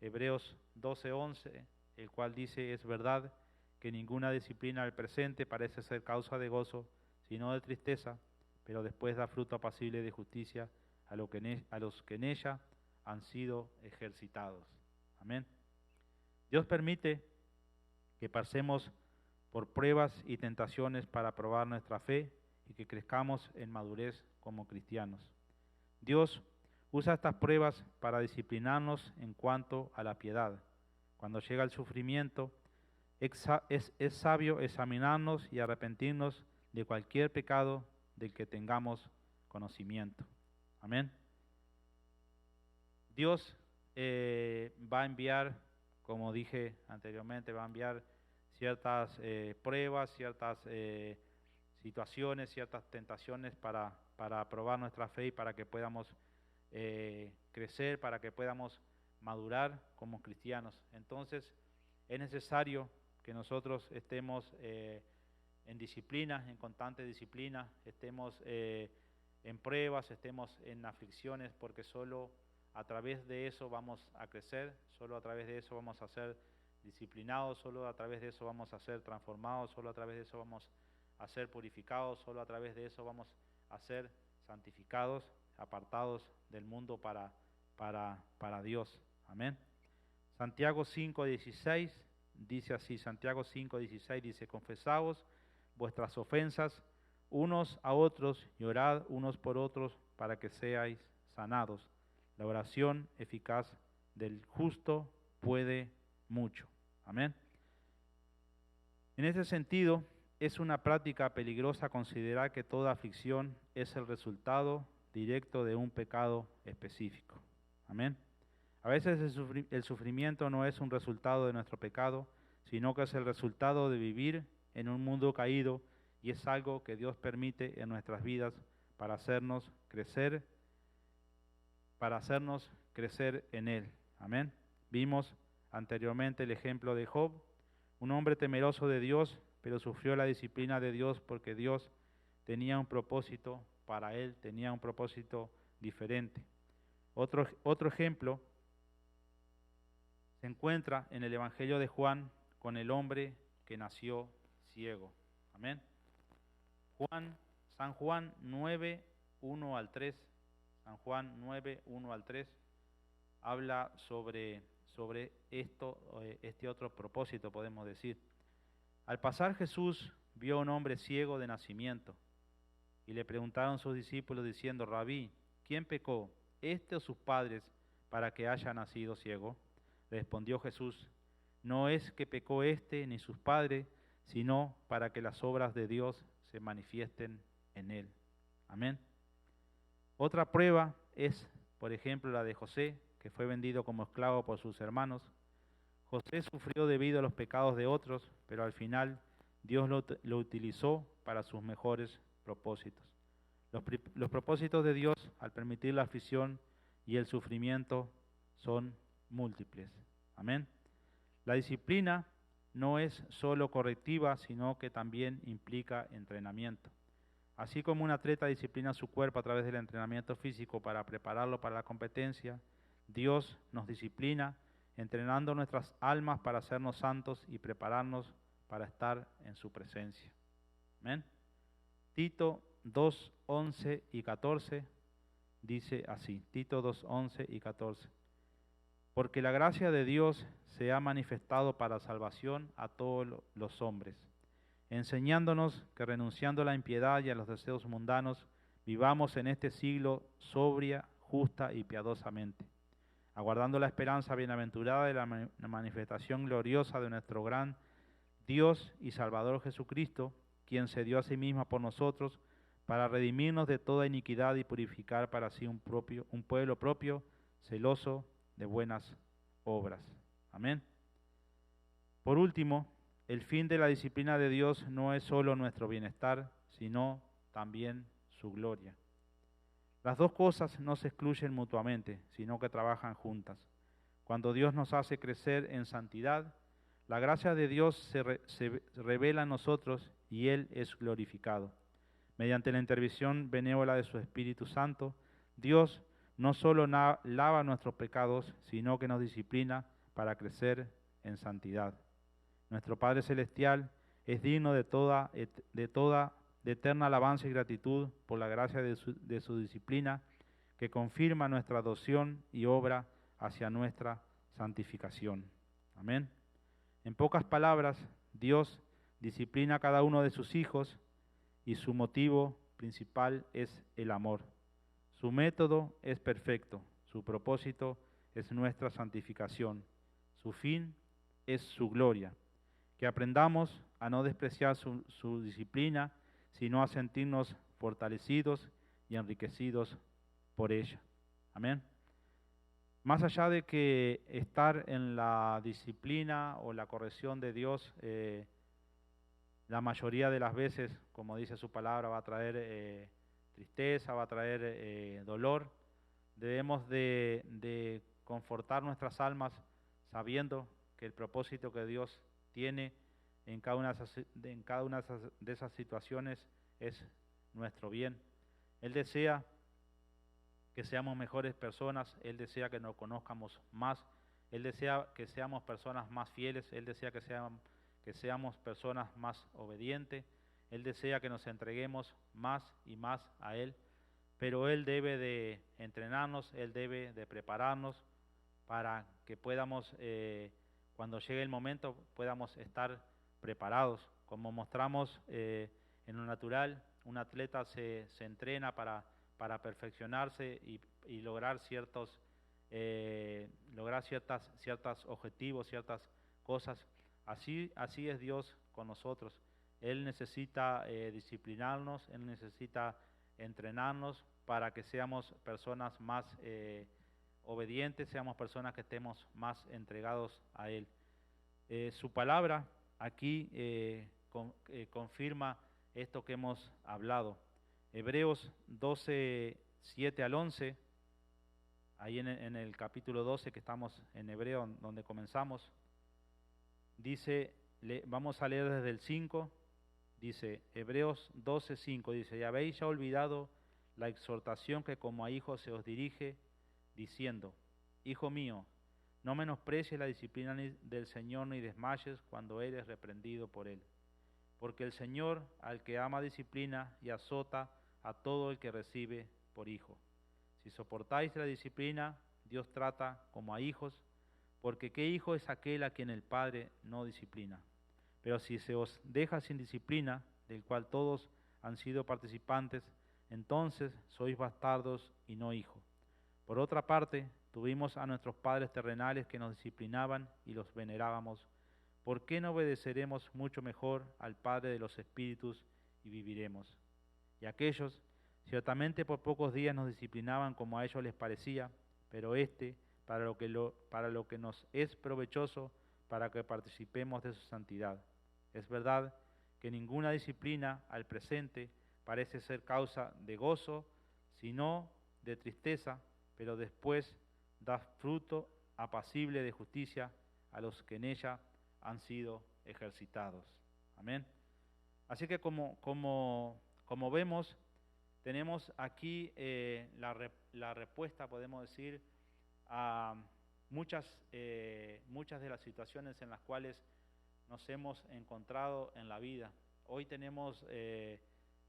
S1: Hebreos 12:11, el cual dice: es verdad que ninguna disciplina al presente parece ser causa de gozo, sino de tristeza, pero después da fruto apacible de justicia a los que en ella han sido ejercitados. Amén. Dios permite que pasemos por pruebas y tentaciones para probar nuestra fe y que crezcamos en madurez como cristianos. Dios usa estas pruebas para disciplinarnos en cuanto a la piedad. Cuando llega el sufrimiento, es sabio examinarnos y arrepentirnos de cualquier pecado del que tengamos conocimiento. Amén. Dios va a enviar, como dije anteriormente, va a enviar ciertas pruebas, ciertas situaciones, ciertas tentaciones para probar nuestra fe y para que podamos crecer, para que podamos madurar como cristianos. Entonces, es necesario que nosotros estemos en disciplina, en constante disciplina, estemos en pruebas, estemos en aflicciones, porque solo a través de eso vamos a crecer, solo a través de eso vamos a ser disciplinados, solo a través de eso vamos a ser transformados, solo a través de eso vamos a ser purificados, solo a través de eso vamos a ser santificados, apartados del mundo para Dios. Amén. Santiago 5:16 dice así, Santiago 5:16 dice: confesaos vuestras ofensas unos a otros y orad unos por otros para que seáis sanados. La oración eficaz del justo puede mucho. Amén. En ese sentido, es una práctica peligrosa considerar que toda aflicción es el resultado directo de un pecado específico. Amén. A veces el sufrimiento no es un resultado de nuestro pecado, sino que es el resultado de vivir en un mundo caído y es algo que Dios permite en nuestras vidas para hacernos crecer en Él. Amén. Vimos anteriormente el ejemplo de Job, un hombre temeroso de Dios, pero sufrió la disciplina de Dios porque Dios tenía un propósito para él, tenía un propósito diferente. Otro ejemplo se encuentra en el Evangelio de Juan con el hombre que nació ciego. Amén. San Juan 9, 1 al 3. San Juan 9, 1 al 3 habla sobre esto, este otro propósito, podemos decir. Al pasar Jesús vio a un hombre ciego de nacimiento y le preguntaron sus discípulos diciendo: Rabí, ¿quién pecó, este o sus padres, para que haya nacido ciego? Respondió Jesús: no es que pecó este ni sus padres, sino para que las obras de Dios se manifiesten en él. Amén. Otra prueba es, por ejemplo, la de José, que fue vendido como esclavo por sus hermanos. José sufrió debido a los pecados de otros, pero al final Dios lo utilizó para sus mejores propósitos. Los propósitos de Dios al permitir la aflicción y el sufrimiento son múltiples. Amén. La disciplina no es solo correctiva, sino que también implica entrenamiento. Así como un atleta disciplina su cuerpo a través del entrenamiento físico para prepararlo para la competencia, Dios nos disciplina entrenando nuestras almas para hacernos santos y prepararnos para estar en su presencia. Amén. Tito 2, 11 y 14 dice así, Tito 2, 11 y 14. Porque la gracia de Dios se ha manifestado para salvación a todos los hombres, enseñándonos que renunciando a la impiedad y a los deseos mundanos, vivamos en este siglo sobria, justa y piadosamente, aguardando la esperanza bienaventurada de la manifestación gloriosa de nuestro gran Dios y Salvador Jesucristo, quien se dio a sí mismo por nosotros para redimirnos de toda iniquidad y purificar para sí un pueblo propio, celoso de buenas obras. Amén. Por último, el fin de la disciplina de Dios no es solo nuestro bienestar, sino también su gloria. Las dos cosas no se excluyen mutuamente, sino que trabajan juntas. Cuando Dios nos hace crecer en santidad, la gracia de Dios se revela en nosotros y Él es glorificado. Mediante la intervención benévola de su Espíritu Santo, Dios no solo lava nuestros pecados, sino que nos disciplina para crecer en santidad. Nuestro Padre Celestial es digno de eterna alabanza y gratitud por la gracia de su disciplina, que confirma nuestra adopción y obra hacia nuestra santificación. Amén. En pocas palabras, Dios disciplina a cada uno de sus hijos y su motivo principal es el amor. Su método es perfecto, su propósito es nuestra santificación, su fin es su gloria. Que aprendamos a no despreciar su disciplina, sino a sentirnos fortalecidos y enriquecidos por ella. Amén. Más allá de que estar en la disciplina o la corrección de Dios, la mayoría de las veces, como dice su palabra, va a traer tristeza, va a traer dolor, debemos de confortar nuestras almas sabiendo que el propósito que Dios tiene en cada una de esas situaciones es nuestro bien. Él desea que seamos mejores personas, Él desea que nos conozcamos más, Él desea que seamos personas más fieles, Él desea que seamos personas más obedientes, Él desea que nos entreguemos más y más a Él, pero Él debe de entrenarnos, Él debe de prepararnos para que podamos, cuando llegue el momento, podamos estar preparados. Como mostramos en lo natural, un atleta se entrena para para perfeccionarse y lograr ciertos objetivos, ciertas cosas. Así es Dios con nosotros. Él necesita disciplinarnos, Él necesita entrenarnos para que seamos personas más obedientes, seamos personas que estemos más entregados a Él. Su palabra aquí confirma esto que hemos hablado. Hebreos 12, 7 al 11, ahí en el capítulo 12 que estamos en Hebreo, donde comenzamos, dice, vamos a leer desde el 5, dice, Hebreos 12, 5, dice, y habéis ya olvidado la exhortación que como a hijos se os dirige, diciendo, Hijo mío, no menosprecies la disciplina del Señor ni desmayes cuando eres reprendido por Él. Porque el Señor al que ama disciplina y azota a todo el que recibe por hijo. Si soportáis la disciplina, Dios trata como a hijos, porque ¿qué hijo es aquel a quien el Padre no disciplina? Pero si se os deja sin disciplina, del cual todos han sido participantes, entonces sois bastardos y no hijos. Por otra parte, tuvimos a nuestros padres terrenales que nos disciplinaban y los venerábamos. ¿Por qué no obedeceremos mucho mejor al Padre de los Espíritus y viviremos? Y aquellos, ciertamente por pocos días nos disciplinaban como a ellos les parecía, pero para lo que nos es provechoso, para que participemos de su santidad. Es verdad que ninguna disciplina al presente parece ser causa de gozo, sino de tristeza, pero después da fruto apacible de justicia a los que en ella han sido ejercitados. Amén. Así que como vemos, tenemos aquí la respuesta, podemos decir, a muchas de las situaciones en las cuales nos hemos encontrado en la vida. Hoy tenemos,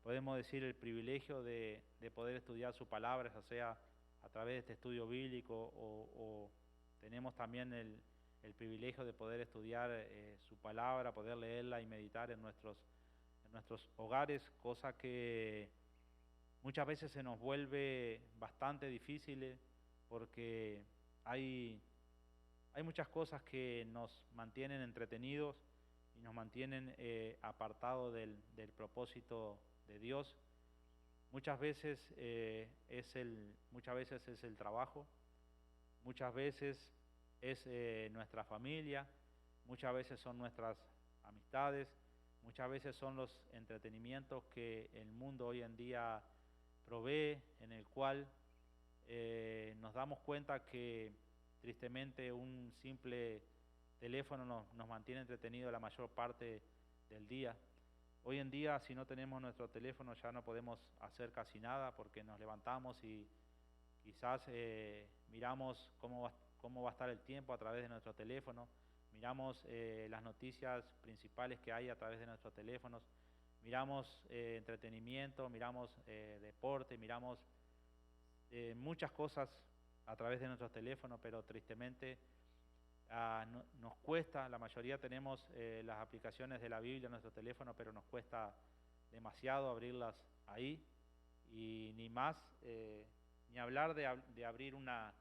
S1: podemos decir, el privilegio de poder estudiar su palabra, ya sea a través de este estudio bíblico o tenemos también el privilegio de poder estudiar su palabra, poder leerla y meditar en nuestros hogares, cosa que muchas veces se nos vuelve bastante difícil porque hay muchas cosas que nos mantienen entretenidos y nos mantienen apartados del propósito de Dios. Muchas veces es el trabajo, muchas veces es nuestra familia, muchas veces son nuestras amistades, muchas veces son los entretenimientos que el mundo hoy en día provee, en el cual nos damos cuenta que tristemente un simple teléfono nos mantiene entretenidos la mayor parte del día. Hoy en día, si no tenemos nuestro teléfono, ya no podemos hacer casi nada porque nos levantamos y quizás miramos cómo va a estar el tiempo a través de nuestro teléfono, miramos las noticias principales que hay a través de nuestros teléfonos, miramos entretenimiento, miramos deporte, miramos muchas cosas a través de nuestros teléfonos, pero tristemente nos cuesta. La mayoría tenemos las aplicaciones de la Biblia en nuestro teléfono, pero nos cuesta demasiado abrirlas ahí, y ni hablar de abrir una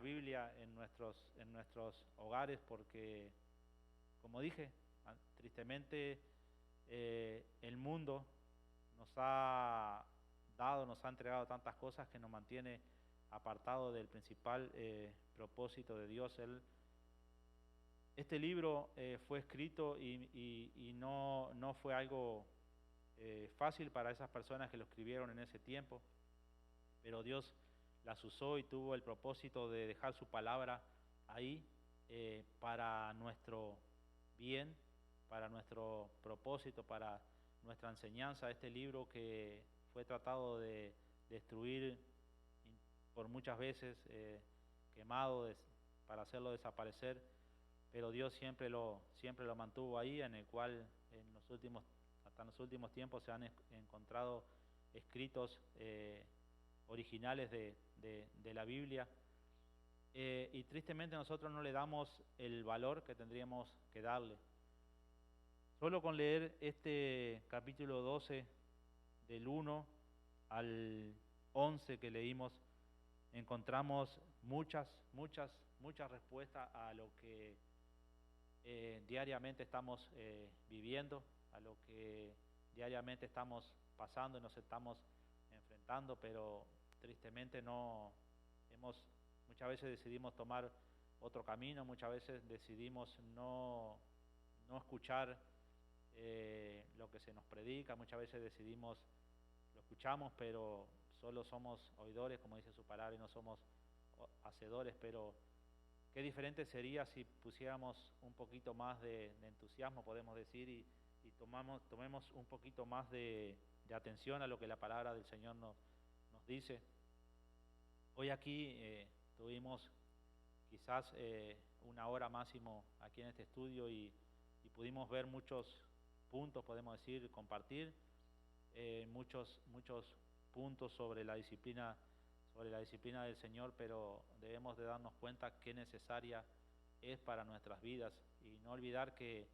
S1: Biblia en nuestros hogares, porque, como dije, tristemente el mundo nos ha entregado tantas cosas que nos mantiene apartado del principal propósito de Dios. Este libro fue escrito y no fue algo fácil para esas personas que lo escribieron en ese tiempo, pero Dios las usó y tuvo el propósito de dejar su palabra ahí para nuestro bien, para nuestro propósito, para nuestra enseñanza. Este libro que fue tratado de destruir por muchas veces, quemado para hacerlo desaparecer, pero Dios siempre lo mantuvo ahí, en el cual hasta en los últimos tiempos se han encontrado escritos originales de la Biblia, y tristemente nosotros no le damos el valor que tendríamos que darle. Solo con leer este capítulo 12 del 1 al 11 que leímos, encontramos muchas respuestas a lo que diariamente estamos viviendo, a lo que diariamente estamos pasando y nos estamos enfrentando, pero tristemente muchas veces decidimos tomar otro camino, muchas veces decidimos no escuchar lo que se nos predica, muchas veces decidimos, lo escuchamos, pero solo somos oidores, como dice su palabra, y no somos hacedores, pero qué diferente sería si pusiéramos un poquito más de entusiasmo, podemos decir, y tomemos un poquito más de atención a lo que la palabra del Señor nos dice. Hoy aquí tuvimos quizás una hora máximo aquí en este estudio y pudimos ver muchos puntos, podemos decir, compartir muchos puntos sobre la disciplina del Señor, pero debemos de darnos cuenta qué necesaria es para nuestras vidas y no olvidar que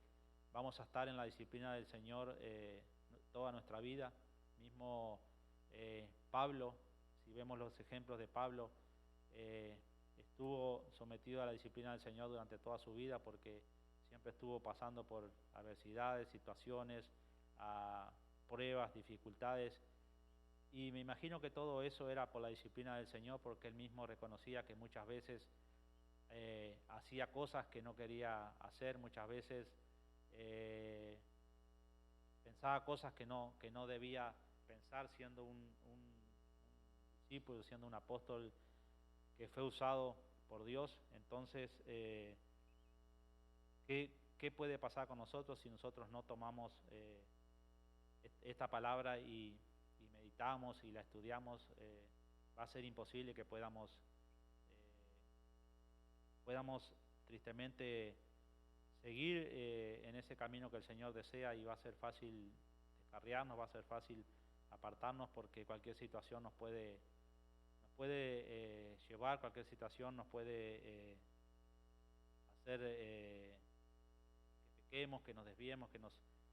S1: vamos a estar en la disciplina del Señor toda nuestra vida. Mismo Pablo, si vemos los ejemplos de Pablo, estuvo sometido a la disciplina del Señor durante toda su vida porque siempre estuvo pasando por adversidades, situaciones, pruebas, dificultades, y me imagino que todo eso era por la disciplina del Señor, porque él mismo reconocía que muchas veces hacía cosas que no quería hacer, muchas veces pensaba cosas que no debía pensar, siendo un discípulo, siendo un apóstol que fue usado por Dios. Entonces, ¿qué puede pasar con nosotros si nosotros no tomamos esta palabra y meditamos y la estudiamos? Va a ser imposible que podamos tristemente seguir en ese camino que el Señor desea, y va a ser fácil descarriarnos, va a ser fácil apartarnos, porque cualquier situación nos puede llevar, cualquier situación nos puede hacer que pequemos, que nos desviemos, que nos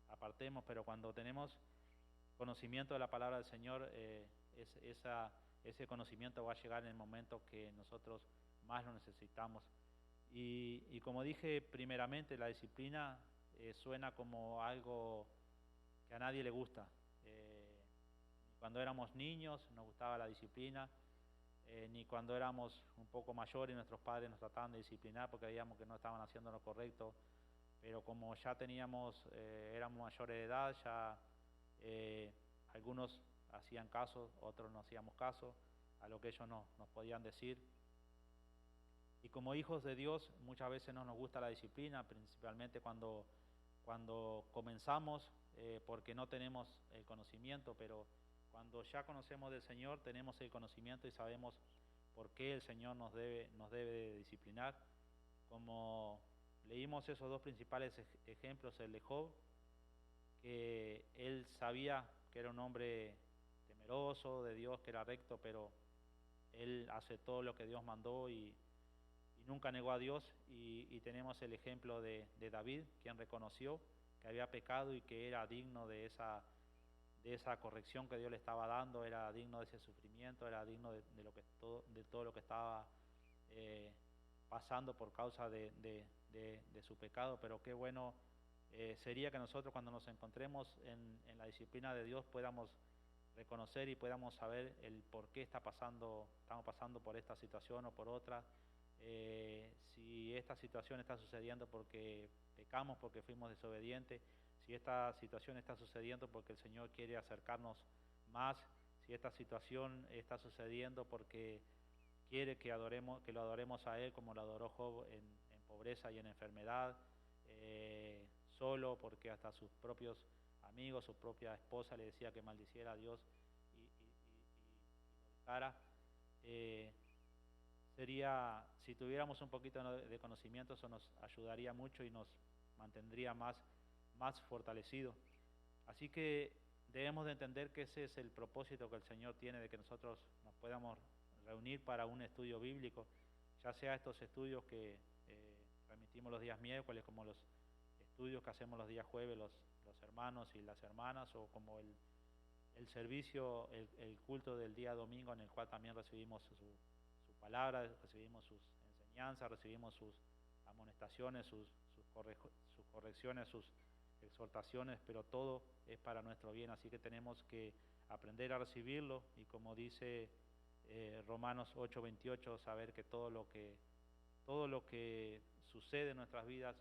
S1: apartemos, pero cuando tenemos conocimiento de la palabra del Señor, ese conocimiento va a llegar en el momento que nosotros más lo necesitamos. Y como dije primeramente, la disciplina suena como algo que a nadie le gusta. Cuando éramos niños nos gustaba la disciplina, ni cuando éramos un poco mayores y nuestros padres nos trataban de disciplinar porque veíamos que no estaban haciendo lo correcto, pero como ya éramos mayores de edad, ya algunos hacían caso, otros no hacíamos caso a lo que ellos nos podían decir. Y como hijos de Dios muchas veces no nos gusta la disciplina, principalmente cuando comenzamos, porque no tenemos el conocimiento, pero cuando ya conocemos del Señor tenemos el conocimiento y sabemos por qué el Señor nos debe disciplinar. Como leímos esos dos principales ejemplos, el de Job, que él sabía que era un hombre temeroso de Dios, que era recto, pero él aceptó lo que Dios mandó y nunca negó a Dios. Y tenemos el ejemplo de David, quien reconoció que había pecado y que era digno de esa corrección que Dios le estaba dando, era digno de ese sufrimiento, era digno de todo lo que estaba pasando por causa de su pecado. Pero qué bueno sería que nosotros, cuando nos encontremos en la disciplina de Dios, podamos reconocer y podamos saber el por qué estamos pasando por esta situación o por otra. Si esta situación está sucediendo porque pecamos, porque fuimos desobedientes, si esta situación está sucediendo porque el Señor quiere acercarnos más, si esta situación está sucediendo porque quiere que lo adoremos a Él como lo adoró Job en pobreza y en enfermedad, solo porque hasta sus propios amigos, su propia esposa le decía que maldiciera a Dios y lo dejara. Si tuviéramos un poquito de conocimiento, eso nos ayudaría mucho y nos mantendría más fortalecidos. Así que debemos de entender que ese es el propósito que el Señor tiene, de que nosotros nos podamos reunir para un estudio bíblico, ya sea estos estudios que transmitimos los días miércoles, como los estudios que hacemos los días jueves los hermanos y las hermanas, o como el el servicio, el culto del día domingo, en el cual también recibimos su palabra, recibimos sus enseñanzas, recibimos sus amonestaciones, sus correcciones, sus exhortaciones, pero todo es para nuestro bien, así que tenemos que aprender a recibirlo y como dice Romanos 8:28, saber que todo lo que sucede en nuestras vidas,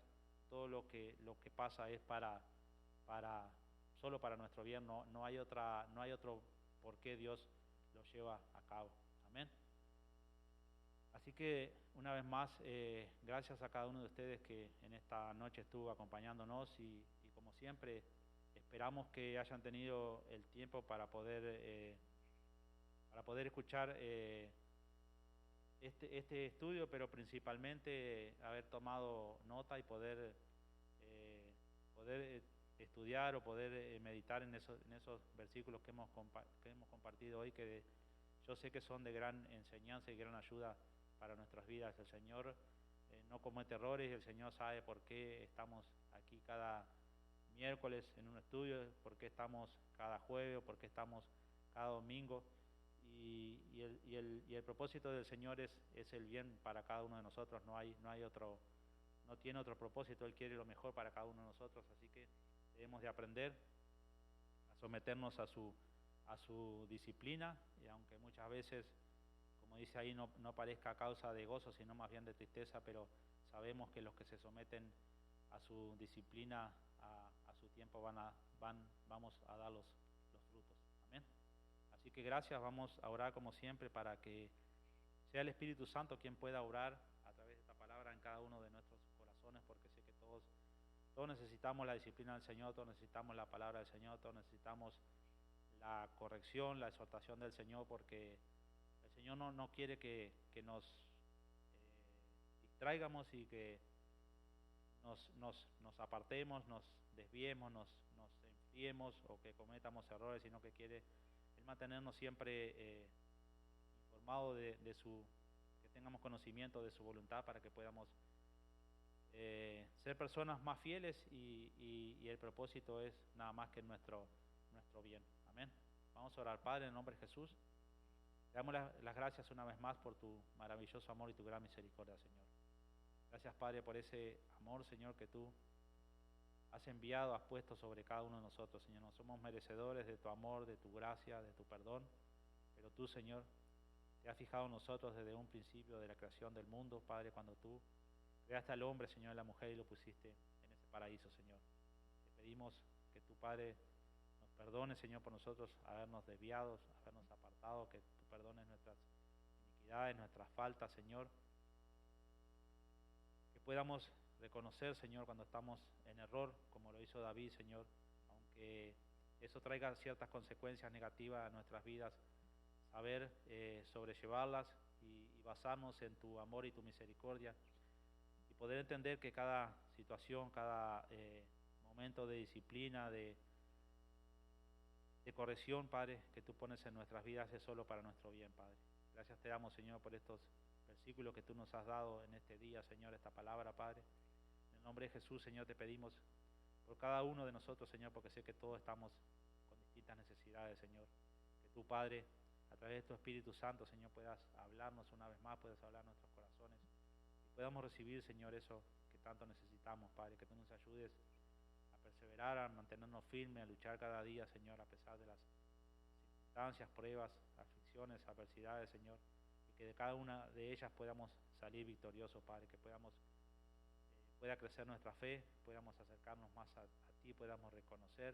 S1: todo lo que pasa es para solo para nuestro bien, no hay otro por qué Dios lo lleva a cabo. Amén. Así que una vez más, gracias a cada uno de ustedes que en esta noche estuvo acompañándonos y como siempre esperamos que hayan tenido el tiempo para poder escuchar este estudio, pero principalmente haber tomado nota y poder estudiar o poder meditar en esos versículos que hemos compartido hoy, que yo sé que son de gran enseñanza y gran ayuda para nuestras vidas. El Señor no comete errores, el Señor sabe por qué estamos aquí cada miércoles en un estudio, por qué estamos cada jueves, por qué estamos cada domingo. Y el propósito del Señor es el bien para cada uno de nosotros, no tiene otro propósito, Él quiere lo mejor para cada uno de nosotros, así que debemos de aprender a someternos a su disciplina, y aunque muchas veces, como dice ahí, no parezca causa de gozo, sino más bien de tristeza, pero sabemos que los que se someten a su disciplina, a su tiempo, vamos a dar los frutos. Amén. Así que gracias, vamos a orar como siempre para que sea el Espíritu Santo quien pueda orar a través de esta palabra en cada uno de nuestros corazones, porque sé que todos necesitamos la disciplina del Señor, todos necesitamos la palabra del Señor, todos necesitamos la corrección, la exhortación del Señor, porque el Señor no quiere que nos distraigamos y que nos apartemos, nos desviemos, nos enfriemos o que cometamos errores, sino que quiere Él mantenernos siempre informados que tengamos conocimiento de su voluntad para que podamos ser personas más fieles y el propósito es nada más que nuestro bien. Amén. Vamos a orar. Padre, en el nombre de Jesús, te damos las gracias una vez más por tu maravilloso amor y tu gran misericordia, Señor. Gracias, Padre, por ese amor, Señor, que tú has enviado, has puesto sobre cada uno de nosotros, Señor. No somos merecedores de tu amor, de tu gracia, de tu perdón, pero tú, Señor, te has fijado en nosotros desde un principio de la creación del mundo, Padre, cuando tú creaste al hombre, Señor, y la mujer y lo pusiste en ese paraíso, Señor. Te pedimos que tu Padre nos perdone, Señor, por nosotros habernos desviado, habernos apartado, que tú perdones nuestras iniquidades, nuestras faltas, Señor. Que podamos reconocer, Señor, cuando estamos en error, como lo hizo David, Señor, aunque eso traiga ciertas consecuencias negativas a nuestras vidas, saber sobrellevarlas y basarnos en tu amor y tu misericordia, y poder entender que cada situación, cada momento de disciplina, de corrección, Padre, que tú pones en nuestras vidas es solo para nuestro bien, Padre. Gracias te damos, Señor, por estos versículos que tú nos has dado en este día, Señor, esta palabra, Padre. En el nombre de Jesús, Señor, te pedimos por cada uno de nosotros, Señor, porque sé que todos estamos con distintas necesidades, Señor. Que tú, Padre, a través de tu Espíritu Santo, Señor, puedas hablarnos una vez más, puedas hablar a nuestros corazones y podamos recibir, Señor, eso que tanto necesitamos, Padre. Que tú nos ayudes a perseverar, a mantenernos firmes, a luchar cada día, Señor, a pesar de las circunstancias, pruebas, aflicciones, adversidades, Señor, y que de cada una de ellas podamos salir victoriosos, Padre, que pueda crecer nuestra fe, podamos acercarnos más a ti, podamos reconocer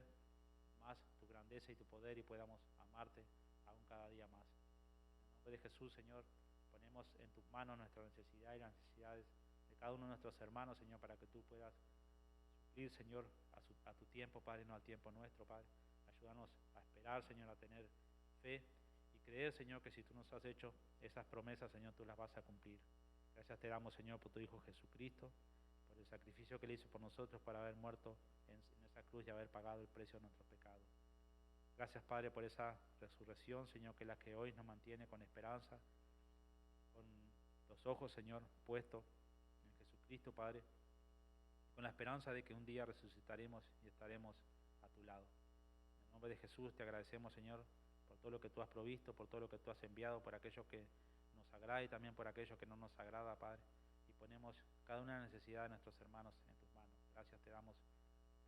S1: más tu grandeza y tu poder y podamos amarte aún cada día más. En el nombre de Jesús, Señor, ponemos en tus manos nuestra necesidad y las necesidades de cada uno de nuestros hermanos, Señor, para que tú puedas suplir, Señor, a tu tiempo, Padre, no al tiempo nuestro, Padre. Ayúdanos a esperar, Señor, a tener fe y creer, Señor, que si tú nos has hecho esas promesas, Señor, tú las vas a cumplir. Gracias te damos, Señor, por tu Hijo Jesucristo, por el sacrificio que Él hizo por nosotros para haber muerto en esa cruz y haber pagado el precio de nuestros pecados. Gracias, Padre, por esa resurrección, Señor, que es la que hoy nos mantiene con esperanza, con los ojos, Señor, puestos en Jesucristo, Padre, con la esperanza de que un día resucitaremos y estaremos a tu lado. En nombre de Jesús te agradecemos, Señor, por todo lo que tú has provisto, por todo lo que tú has enviado, por aquello que nos agrada y también por aquello que no nos agrada, Padre. Y ponemos cada una de las necesidades de nuestros hermanos en tus manos. Gracias te damos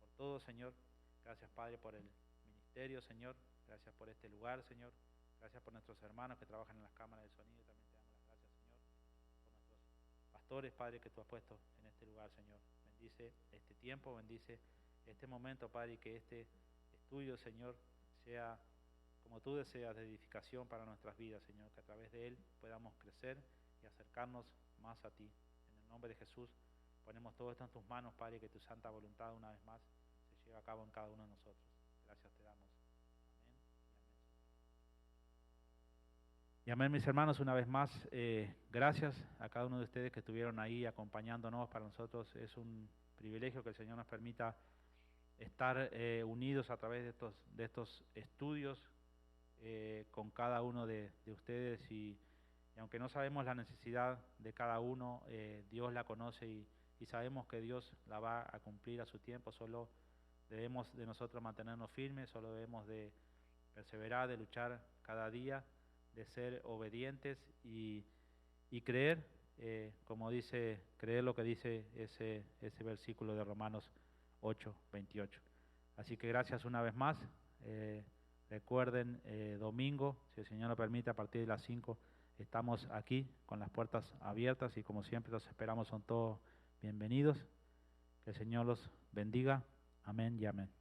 S1: por todo, Señor. Gracias, Padre, por el ministerio, Señor. Gracias por este lugar, Señor. Gracias por nuestros hermanos que trabajan en las cámaras de sonido. También te damos las gracias, Señor, por nuestros pastores, Padre, que tú has puesto en este lugar, Señor. Bendice este tiempo, bendice este momento, Padre, y que este estudio, Señor, sea como tú deseas, de edificación para nuestras vidas, Señor, que a través de él podamos crecer y acercarnos más a ti. En el nombre de Jesús ponemos todo esto en tus manos, Padre, y que tu santa voluntad una vez más se lleve a cabo en cada uno de nosotros. Gracias te damos. Amén y amén, mis hermanos, una vez más, gracias a cada uno de ustedes que estuvieron ahí acompañándonos. Para nosotros es un privilegio que el Señor nos permita estar unidos a través de estos estudios con cada uno de ustedes y aunque no sabemos la necesidad de cada uno, Dios la conoce y sabemos que Dios la va a cumplir a su tiempo. Solo debemos de nosotros mantenernos firmes, solo debemos de perseverar, de luchar cada día, de ser obedientes y creer, como dice, creer lo que dice ese versículo de Romanos 8:28. Así que gracias una vez más. Recuerden, domingo, si el Señor lo permite, a partir de las 5 estamos aquí con las puertas abiertas y como siempre los esperamos, son todos bienvenidos. Que el Señor los bendiga. Amén y amén.